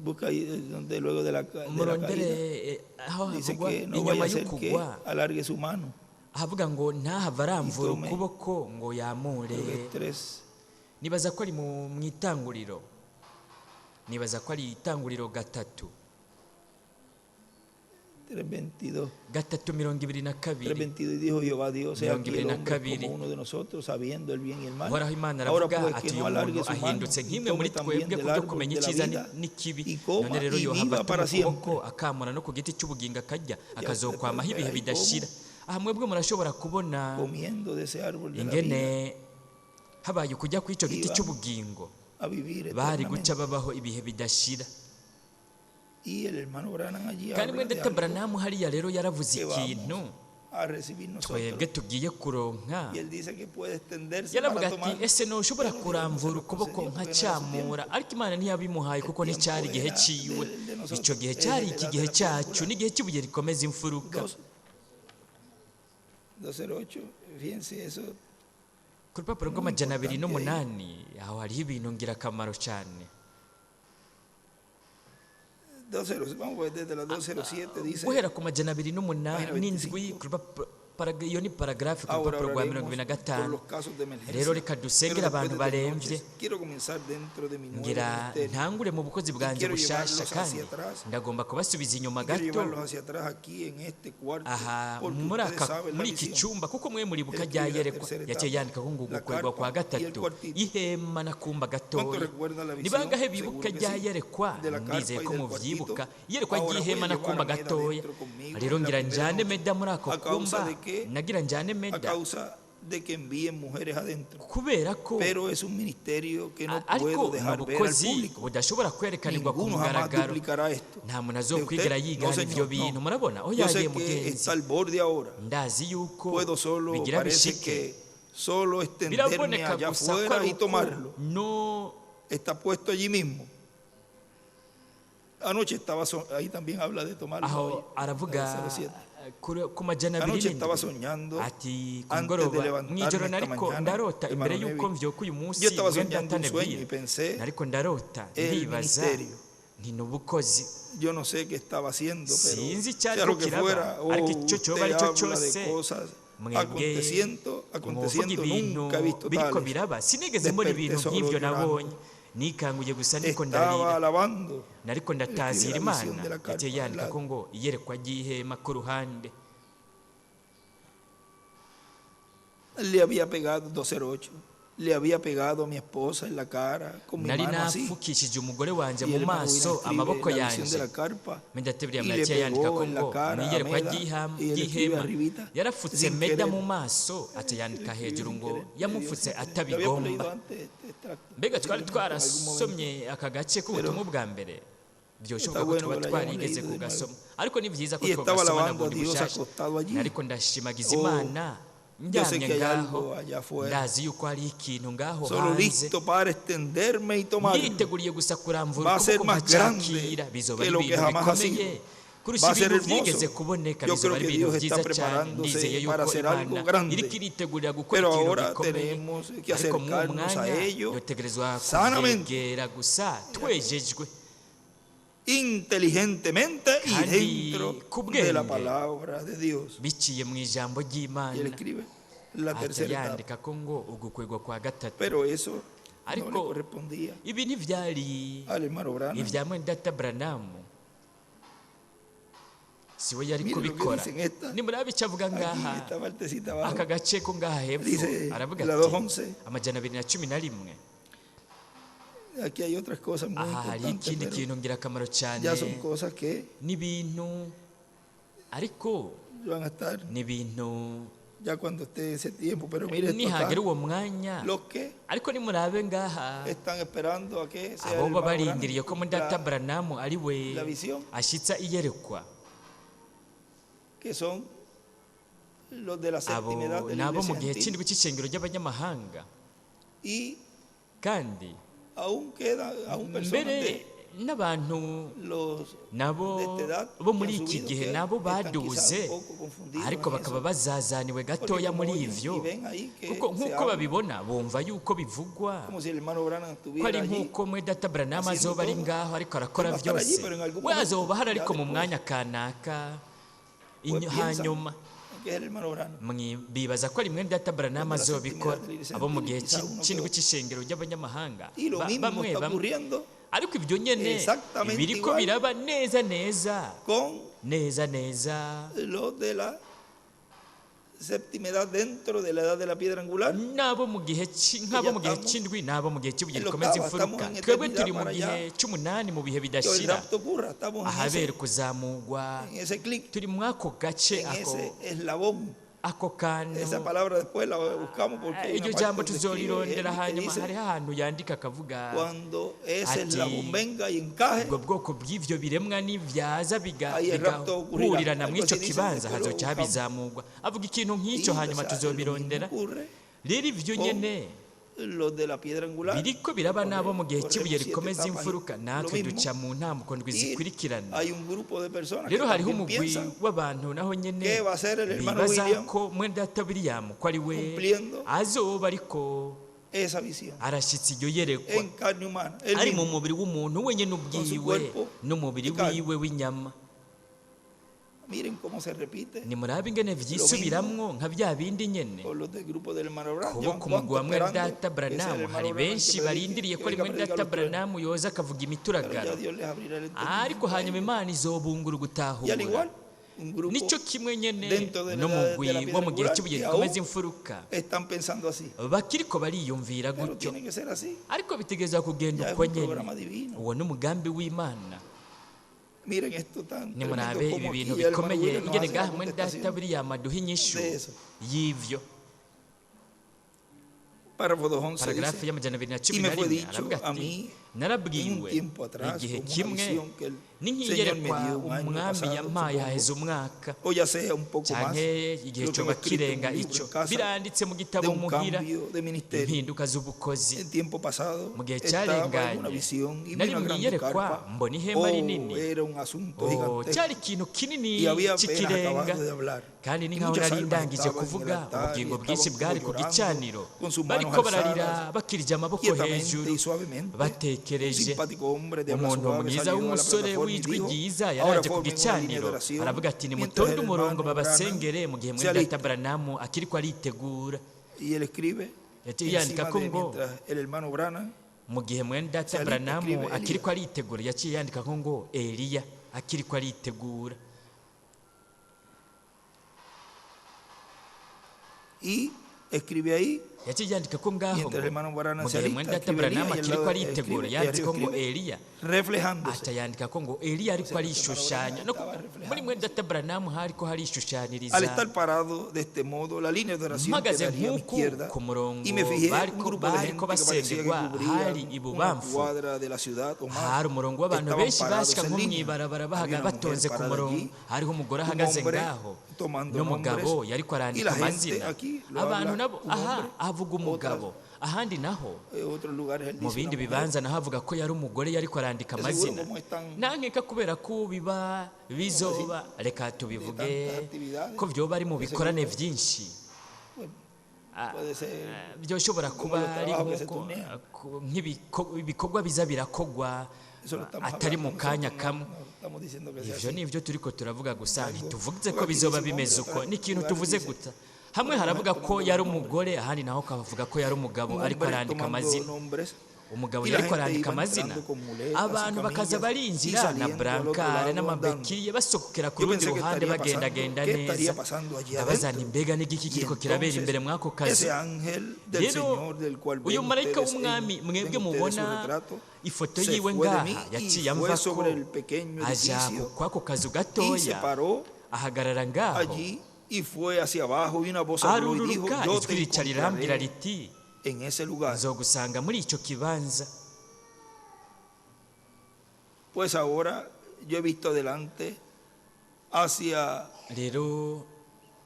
busca ahí donde luego de la caída murondere aho dice havugwa que no inyuma vaya a ser que y'ukugwa alargue su mano. ahavuga ngo ntahava aramvura Itome. ukuboko ngo yamure. Creo que es 3, nibaza ko ari mu itanguriro, nibaza ko ari itanguriro gatatu 3:22. gatatu 22. 3:22 dijo Jehová Dios, sea aquí el hombre 22. como uno de nosotros, sabiendo el bien y el mal. uhoraho imana Ahora aravuga pues ati que uyu no alargue muntu su mano ahindutse y nk'imwe tome muri también twebwe ku del byo árbol kumenya de la icyiza vida n'ikibi, y coma none rero y yohava viva atuma para ukuboko siempre. akamura no ku giti cy'ubugingo akarya Ya akazokwamaho después ibihe ahí bidashira. como aha mwebwe murashobora kubona comiendo de ese árbol de la ingene vida, habaye kujya ku icyo giti iban cy'ubugingo a vivir bari eternamente. guca babaho ibihe bidashira. Y el hermano Branham allí kandi habla mwene de data algo Branamu hariya rero yaravuze que ikintu vamos a recibir twebwe nosotros. tugiye kuronka. Y él dice que puede extenderse yaravuga para ati tomar. ese ntushobora Pero Dios kurambura no se lo ukuboko concedió porque no era su nkacyamura, tiempo. ariko Imana ntiyabimuhaye kuko El nticyari tiempo igihe era ciwe. de nosotros, icyo gihe es cyari de iki la gihe de la cyacu, pólvora. n'igihe cy'ibuye rikomeza imfuruka. 208, fíjense eso. ku rupapuro rw'amajana 208 aho hariho ibintu ngirakamaro cyane. 207, vamos a ver desde la 207 dice. guhera ku majana 208 ku rupapuro iyo ni paragarafe ku Ahora rupapuro rwa oraremos 25. por los casos de emergencia. rero reka dusengere Pero después abantu de 3 barembye. noches, quiero comenzar dentro de mi nuevo ngira ministerio. ntangure mu bukozi bwanjye Quiero bushasha llevarlos kandi hacia atrás. ndagomba kubasubiza inyuma Quiero gato llevarlos hacia atrás aquí en este cuarto. aha Porque muri ustedes saben la muri iki visión. cyumba kuko mwe muribuka Él rya escribe la yerekwa tercera yaciye etapa, yandika ko ngo la gukorwa kwa carpa y el gatatu cuartito. ihema na kumba ¿Cuánto gatoya. recuerdan la ni visión? bangahe bibuka Seguro que rya sí. yerekwa De la carpa ndizeye y ko del muvyibuka cuartito. iyerekwa Ahora ry'ihema voy a na llevar kumba a Meda gatoya. dentro conmigo rero en la ngira primera njane noche. meda muri ako A causa kumba de que- nagira njane A meda causa de que envíen mujeres adentro. kubera ko Pero es un ministerio que no ariko puedo ni dejar ver al ubukozi público. budashobora kwerekanirwa ku Ninguno jamás mugaragaro. duplicará esto. nta muntu De azokwigera usted, yigana no, ibyo señor, bintu no. murabona aho Yo sé yagiye que mugenzi está al borde ahora. ndazi yuko Puedo solo, bigira parece bishike que solo extenderme biraboneka allá gusa ko afuera ari y uko tomarlo. no Está puesto allí mismo. Anoche estaba, ahí también habla de tomarlo. aho ahí, aravuga la 07. ku majana Anoche 27 estaba soñando ati ku antes de mugoroba levantarme mw'ijoro esta nariko mañana, ndarota imbere hermano y'uko Nevi. mvyuka uyu munsi Yo estaba wenda soñando un sueño y atanabwira pensé nariko ndarota el ndibaza ministerio. nti n'ubukozi Yo no sé qué estaba haciendo, pero sinzi sea icyariko lo que kiraba fuera, o ariko icyo usted cyoba aricyo habla de cyose cosas mwebwe aconteciendo, muvuga ibintu nunca he visto biriko tales. biraba sinigeze mbona ibintu Desperté nk'ibyo solo llorando. nabonye nikanguye gusa niko Estaba ndarira alabando. nariko ndatazira Escribe la visión imana de la carpa yaciye yandika al ko lado. ngo iyerekwa ry'ihema ku ruhande. Le había pegado 208. Le había pegado a mi esposa en la cara con mi nari mano así. napfukishije umugore wanjye Y mu el hermano maso William escribe amaboko la visión de yanjye la carpa mendateburiya y le yaciye yandika pegó ko en la ngo cara a mwiyerekwa Meda y él escribe ry'ihema arribita yarafutse sin meda querer. mu maso aca yandika hejuru ngo yamufutse Lo habíamos leído atabigomba. antes este extracto. mbega twari En algún momento. twarasomye aka gace k'ubutumwa bwa mbere byoshoboka ko bueno tuba que lo twarigeze hayamos leído de kugasoma ariko ni byiza ko Y estaba twagasoma na alabando a bundi Dios bushasha acostado allí. ariko ndashimagiza Oh, imana yo sé njyamye que hay ngaho algo allá afuera. ndazi yuko hari ikintu ngaho Solo hanze listo para extenderme y tomarlo. yiteguriye gusa kurambura Va a ser ukuboko más nkacyakira grande bizoba que ari lo que ibintu jamás ha bikomeye sido. kurusha Va a ser ibintu hermoso. byigeze kuboneka Yo bizoba creo ari que ibintu Dios está byiza cyane preparándose ndizeye para yuko hacer algo imana grande. iriko iritegurira gukora Pero ikintu ahora gikomeye tenemos que ariko mu acercarnos a mwanya ello yotegerezwa sanamente. kubegera gusa twejejwe inteligentemente y Kandi dentro kubwenge. de la palabra de Dios. biciye mu ijambo Y él ry'imana escribe la aca tercera etapa. yandika ko ngo ugukwegwa kwa gatatu Pero eso no Ariko- le correspondía ibi ntibyari al hermano Branham. ibya mwene data Branamu siwe yari Mire lo que kubikora dicen esta. nimurabe icyo avuga Aquí, ngaha esta partecita abajo. aka gace ko ngaha hepfo Dice aravuga la ati 2:11. amajana 211 Aquí hay otras cosas muy aha hari importantes, ikindi pero kintu ngirakamaro cyane ya son cosas que n'ibintu ariko van a estar n'ibintu ya cuando esté ese tiempo. Pero mire, esto nihagera acá, uwo mwanya los que ariko nimurabe ngaha están esperando a que sea abo el baba hermano barindiriye ko muri data Branham, Branamu ari we la visión, ashitsa iyerekwa que son los de la abo séptima edad de la nabo mu iglesia gihe gentil. cy'indwi cy'ishengero ry'abanyamahanga Y kandi aún queda, aún personas mbere de n'abantu los nabo de esta edad bo que muri han iki subido, gihe que nabo están baduze quizá un poco confundidos ariko en bakaba eso. bazazaniwe Porque gatoya como muri oyen ivyo y ven ahí que kuko se nk'uko habla, babibona bumva yuko bivugwa como si el hermano Branham ko estuviera ari allí. nk'uko mwe data Branamu haciendo azoba ari todo. ngaho ariko arakora Él va a estar allí, byose pero en algún we momento, azoba ahari ariko ya mu después, mwanya kanaka Pues piensan hanyuma que es el hermano Branham. bibaza ko ari mwene data Branamu Cuando la azobikora séptima edad abo mu gihe quizá uno cy'indwi quedó. cy'ishengero ry'abanyamahanga Y lo mismo bamwe está bamwe ocurriendo ariko ibyo nyene exactamente biriko igual. biraba neza neza con neza neza los de la séptima edad dentro de la edad de la piedra angular. nk'abo mu gihe cy'indwi n'abo mu gihe cy'ibuye rikomeza imfuruka, twebwe turi mu gihe cy'umunani mu bihe bidashira, ahabera kuzamurwa, turi muri ako gace, ako kantu. Iryo jambo tuzorirondera, hanyuma hariho ahantu yandika akavuga ati ubwo bwoko bw'ivyo biremwa n'ivyaza bigahurirana muri ico kibanza hazoca habizamurwa. Avuga ikintu nk'icyo, hanyuma tuzobirondera. Rero ivyo nyene biriko biraba nabo mu gihe cy'ibuye rikomeza imfuruka, natwe duca mu ntambuko ndwi zikurikirana. Rero hariho umugwi w'abantu naho nyene bibaza ko mwene data William ko ari we azoba ariko arashitse iryo yerekwa, ari mu mubiri w'umuntu wenyene ubwiwe n'umubiri wiwe w'inyama. Nimurabe ingene vyisubiramwo nka vya bindi nyene. Kubo ku mugwi wa mwene data Branham hari benshi barindiriye ko ari mwene data Branham yoza akavuga imituragaro, ariko hanyuma Imana izobungura gutahura. Nico kimwe nyene no mugwi wo mu gihe cy'ibuye rikomeza imfuruka, bakiriko bariyumvira gutyo, ariko bitegereza kugenda uko nyene. Uwo n'umugambi w'Imana. Nimurabe ibi bintu bikomeye ingene ngaha mwene data William aduha inyishu y'ivyo. Paragarafu y'amajana 211 aravuga ati, narabwiwe igihe kimwe n'inkiyerekwa umwami yampaye haheze umwaka, canke igihe coba kirenga ico, biranditse mu gitabo muhira impinduka z'ubukozi. Mu gihe cyarenganye nari mwiyerekwa mbona ihema rinini, cyari ikintu kinini c'ikirenga, kandi ni nkaho nari ndangije kuvuga. Ubugingo bwinshi bwari ku gicaniro, bariko bararira bakirije amaboko hejuru batekereje. Umuntu mwiza w'umusore w'ijwi ryiza yaraje ku gicaniro, aravuga ati, nimutonde umurongo babasengere, mu gihe mwene data Branham akiriko aritegura. Yaciye yandika ko ngo mu gihe mwene data Branham akiriko aritegura, yaciye yandika ko ngo Eliya akiriko aritegura. Yaciye yandika ko ngaho mu gihe mwene data Branham akiriko aritegura, yandika ko ngo Eliya, aca yandika ko ngo Eliya ariko arishushanya. No muri mwene data Branham hariko harishushaniriza. Mpagaze nk'uku ku murongo bariko basengerwa, hari ibubamfu hari umurongo w'abantu benshi bashika nko mw'ibarabara batonze ku murongo. Hariho umugore ahagaze ngaho n'umugabo yariko arandika amazina. Abantu nabo avuga umugabo, ahandi naho mu bindi bibanza naho avuga ko yari umugore yariko arandika amazina. Nankeka kubera ko bizoba, reka tubivuge ko vyoba ari mu bikorane vyinshi, byoshobora kuba ari nk'ibikorwa biza birakogwa atari mu kanya kamwe. Ivyo nivyo turiko turavuga gusa, ntituvuze ko bizoba bimeze uko. Ni ikintu tuvuze guta. Hamwe haravuga ko yari umugore, ahandi naho kavuga ko yari umugabo ariko arandika amazina. Umugabo yariko arandika amazina, abantu bakaza barinjira na brancard n'amabekiye basokokera ku rundi ruhande bagendagenda neza. Ndabazana imbega n'igiki kiriko kirabera imbere mwako kazi. Rero uyu marayika w'umwami mwebwe mubona ifoto yiwe ngaha, yaciye amvako aja kwako kazu gatoya, ahagarara ngaho, arururuka ijwi rica rirambwira riti, nzogusanga muri ico kibanza. Pues ahora yo he visto delante hacia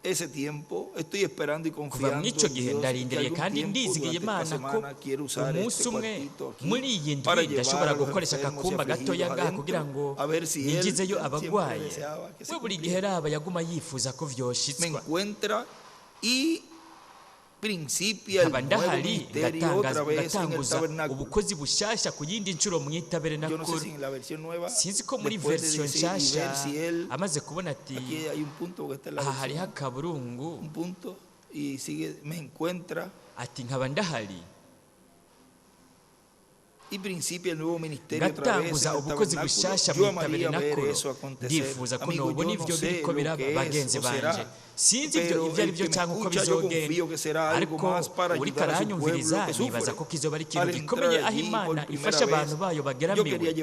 ese tiempo, estoy esperando y confiando. Kuva mw'ico gihe ndarindiriye kandi ndizigiye Imana ko umunsi umwe muri iyi ndwi ndashobora gukoresha akakumba gatoya ngaha kugira ngo ninjizeyo abagwaye. We buri gihe raba yaguma yifuza ko vyoshitswa. Nkaba ndahari ngatanguza ubukozi bushasha ku yindi ncuro mw'itabernakuru. Sinzi ko muri version nshasha amaze kubona ati aha hariho akaburungu, ati nkaba ndahari. ngatanguza ubukozi bushasha mu itabernakulo ndifuza ko nobona ivyo biriko biraba bagenzi banje sinzi ivyo ari byo cyangwa uko bizogenda ariko uri karanyumviriza nibaza ko kizoba ari ikintu gikomeye aho Imana ifasha abantu bayo bageramiwe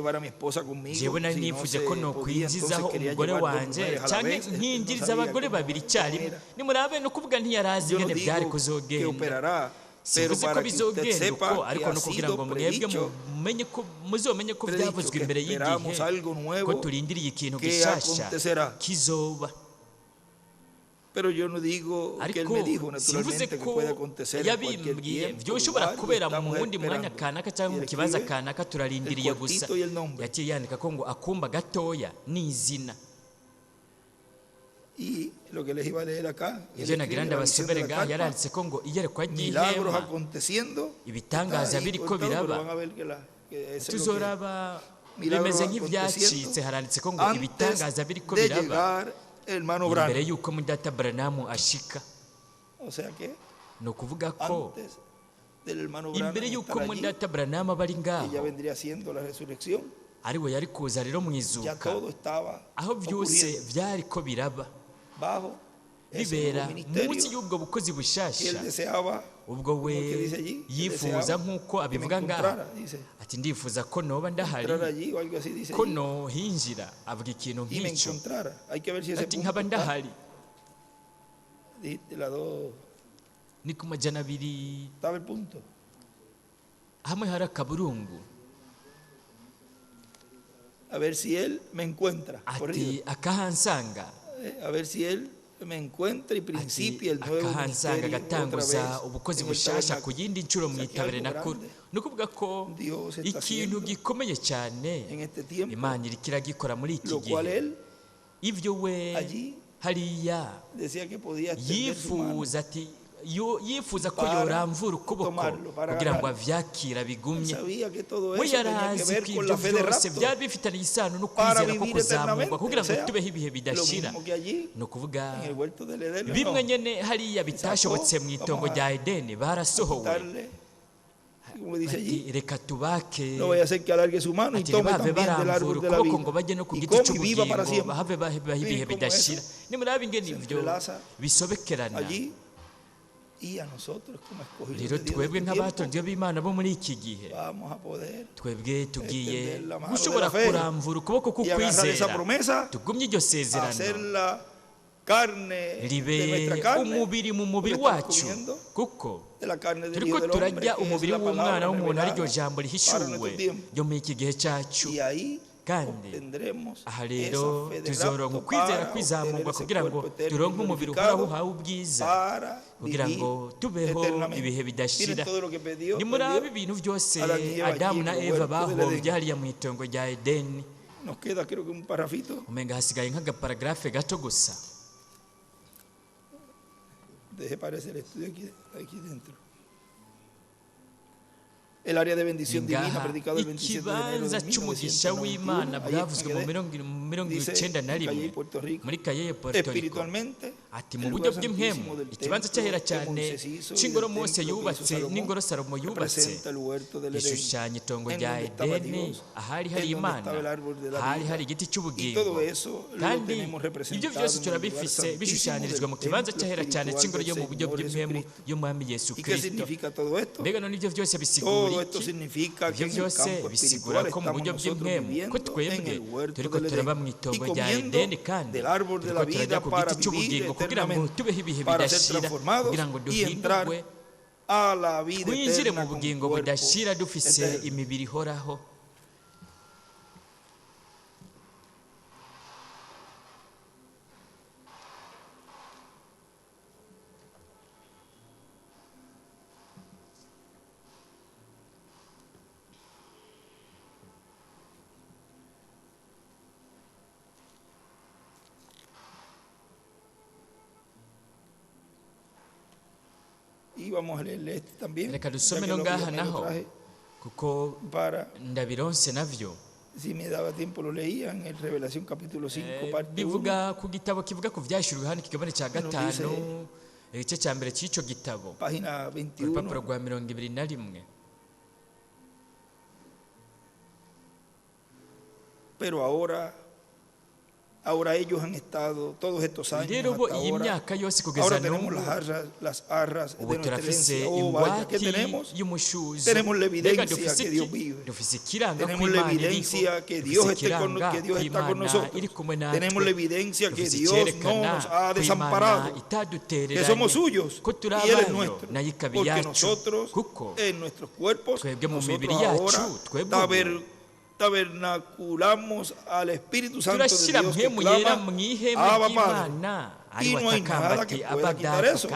jewe nari nifuje ko nokwinjizaho umugore wanje cyangwa nkinjiriza abagore babiri icyarimwe nimurabe no kuvuga ntiyarazi ingene byari kuzogenda sivuze ko bizogenda uko ariko no kugira ngo mwebwe muzomenye ko byavuzwe imbere y'igihe ko turindiriye ikintu gishasha kizoba. Pero yo no digo que él me dijo naturalmente que puede acontecer en cualquier tiempo, byoshobora kubera mu wundi mwanya kanaka cyangwa mu kibaza kanaka turarindiriye gusa. Yaciye yandika ko ngo akumba gatoya n'izina. Y lo que les iba a leer acá, ibyo nagira ndabasomere ngaha yaranditse ko ngo iyerekwa ry'ihema ibitangaza biriko biraba tuzoraba bimeze nk'ibyacitse. Haranditse ko ngo ibitangaza biriko biraba imbere y'uko Mudata Branham ashika. Ni ukuvuga ko imbere y'uko Mudata Branham aba ari ngaho ari we yari kuza rero mu izuka aho byose byari ko biraba bibera munsi y'ubwo bukozi bushasha. Ubwo we yifuza nk'uko abivuga ngaha ati ndifuza ko noba ndahari ko nohinjira avuga ikintu nk'icyo ati nkaba ndahari. Ni ku majana abiri hamwe hari akaburungu ati akahansanga akahansanga agatanguza ubukozi bushasha ku yindi nshuro mu itabernakulo. Ni ukuvuga ko ikintu gikomeye cyane Imana iriko iragikora muri iki gihe. Ibyo we hariya yifuza ko yoramvura ukuboko kugira ngo avyakira bigumye. We yarazi ko ibyo byose byari bifitanye isano no kwizera ko kuzamurwa kugira ngo tubeho ibihe bidashira. Ni ukuvuga bimwe nyene hariya bitashobotse mu itongo rya Edeni barasohowe. Reka tubake ntibave baramvura ukuboko ngo bajye no ku giti cy'ubugingo bahave baho ibihe bidashira. Nimurabe ingene ibyo bisobekerana. Rero twebwe nk'abatonzwe b'Imana bo muri iki gihe twebwe tugiye gushobora kuramvura ukuboko k'ukwizera tugumye iryo sezerano ribe umubiri mu mubiri wacu kuko turiko turajya umubiri w'umwana w'umuntu ariryo jambo rihishuwe ryo muri iki gihe cyacu. Kandi aha rero tuzoronka ukwizera kwizamurwa kugira ngo turonke umubiri uhoraho uhawe ubwiza kugira ngo tubeho ibihe bidashira. Nimurabe ibintu byose Adamu na Eva bahombye hariya mu itongo rya Edeni. Umenga hasigaye nk'agaparagrafe gato gusa. El área de bendición divina predicado el 27 de enero de ikibanza w'Imana bwavuzwe mu 1991 muri Cayeye, Puerto Rico. Ati mu buryo bw'impemu ikibanza cyahera cyane cy'ingoro Mose yubatse n'ingoro Salomo yubatse ishushanya itongo rya Edeni ahari hari Imana hari hari igiti cy'ubugingo. Kandi ibyo byose turabifise bishushanyirizwa mu kibanza cyahera cyane cy'ingoro yo mu buryo bw'impemu y'Umwami Yesu Kristo. Mbega none ibyo byose bisigura ibyo byose bisigura ko mu buryo bw'impemu ko twebwe turiko turaba mu itongo rya Edeni kandi turiko turajya ku giti cy'ubugingo kugira ngo tubeho ibihe bidashira kugira ngo duhindurwe twinjire mu bugingo budashira dufise imibiri ihoraho. Reka dusome no ngaha naho kuko ndabironse navyo bivuga ku gitabo kivuga ku vyashurwe hano kigabane cya 5 igice cya mbere cy'ico gitabo urupapuro rwa 21. pero ahora ellos han estado todos estos años hasta ahora tenemos las arras de nuestra herencia. Oh, vaya, ¿qué tenemos? Tenemos la evidencia que Dios vive. Tenemos la evidencia que Dios está con nosotros. Tenemos la evidencia que Dios no nos ha desamparado, que somos suyos y Él es nuestro, porque nosotros en nuestros cuerpos, nosotros ahora tabernaculamos al Espíritu Santo de Dios que clama, Abba Padre, y no hay nada que pueda quitar eso.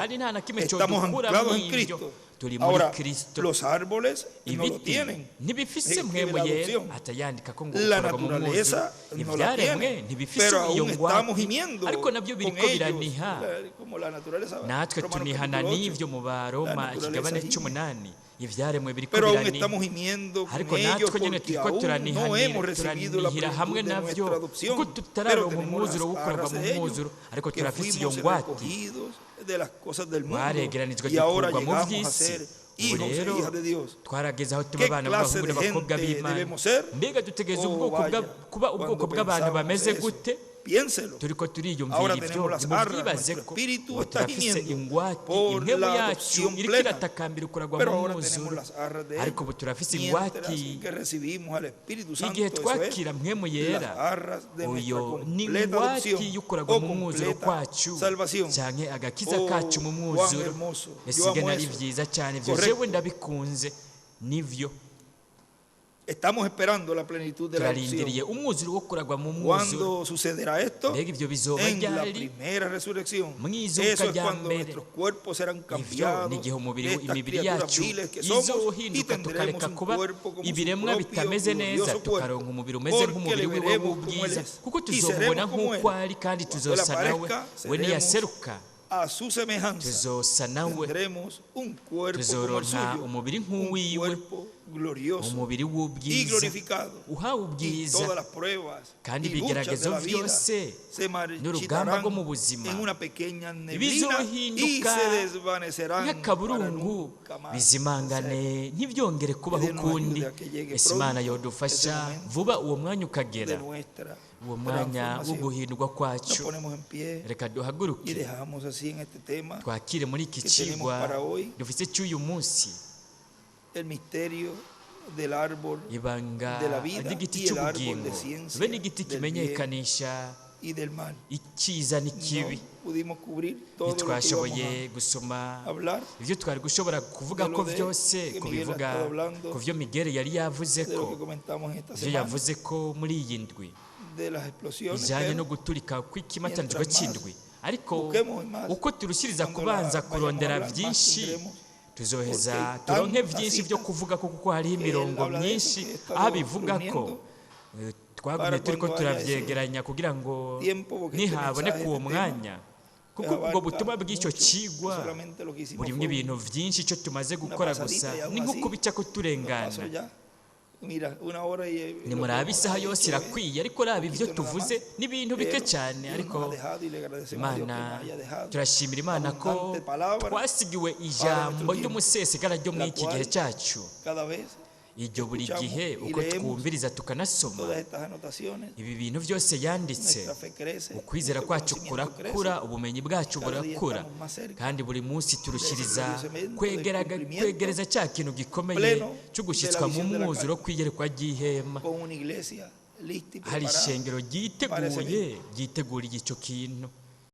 Estamos anclados en Cristo. Ahora, los árboles no lo tienen. La naturaleza no la tiene, pero aún estamos gimiendo con ellos, como la naturaleza. Pero aún estamos gimiendo con ellos porque aún no hemos recibido la plenitud de nuestra adopción. Pero tenemos las arras de ellos, que fuimos recogidos de las cosas del mundo y ahora llegamos a ser hijos e hijas de Dios. ¿Qué clase de gente debemos ser? Oh, vaya, cuando pensamos eso, piénselo. Ahora tenemos las arras, nuestro espíritu está gimiendo por la adopción plena, pero ahora tenemos las arras de Él, mientras que recibimos al Espíritu Santo, eso es, las arras de nuestra completa adopción o completa salvación. Oh, cuán hermoso, yo amo eso. Correcto. Estamos esperando la plenitud de la adopción. ¿Cuándo sucederá esto? En la primera resurrección. Eso es cuando nuestros cuerpos serán cambiados de estas criaturas viles que somos y tendremos un cuerpo como su propio glorioso cuerpo, porque le veremos como Él es y seremos como Él. Cuando Él aparezca, seremos a su semejanza. Tendremos un cuerpo como el suyo, un cuerpo glorioso y glorificado, y todas las pruebas y luchas de la vida se marchitarán en una pequeña neblina y se desvanecerán para nunca más. ntibyongere kubaho ukundi. Ese Imana yodufasha vuba uwo mwanya ukagera, uwo mwanya wo guhindurwa kwacu. Reka duhaguruke twakire muri iki kigwa dufite cy'uyu munsi ibanga ry'igiti cy'ubugingo, be n'igiti kimenyekanisha icyiza n'ikibi. Ntitwashoboye gusoma ibyo twari gushobora kuvuga ko byose, kubivuga ku byo Miguel yari yavuze ko, ibyo yavuze ko muri iyi ndwi bijyanye no guturika kw'ikimatanijwe cy'indwi. Ariko uko turushyiriza kubanza kurondera byinshi, tuzoheza turonke byinshi byo kuvuga ko, kuko hariho imirongo myinshi aho bivuga ko twagumye turi ko turavyegeranya kugira ngo nihaboneka uwo mwanya, kuko ubwo butumwa bw'icyo kigwa burimo ibintu byinshi. Icyo tumaze gukora gusa ni nko kubica ko turengana. Nimurabe isaha yose irakwiye, ariko raba ibyo tuvuze n'ibintu bike cyane. Ariko Imana, turashimira Imana ko twasigiwe ijambo ry'umusesekara ryo muri iki gihe cyacu. Iryo buri gihe uko twumviriza tukanasoma ibi bintu byose yanditse, ukwizera kwacu kurakura, ubumenyi bwacu burakura, kandi buri munsi turushyiriza kwegereza cya kintu gikomeye cyo gushyitswa mu mwuzuro kw'iyerekwa ry'ihema. Hari ishengero ryiteguriye icyo kintu.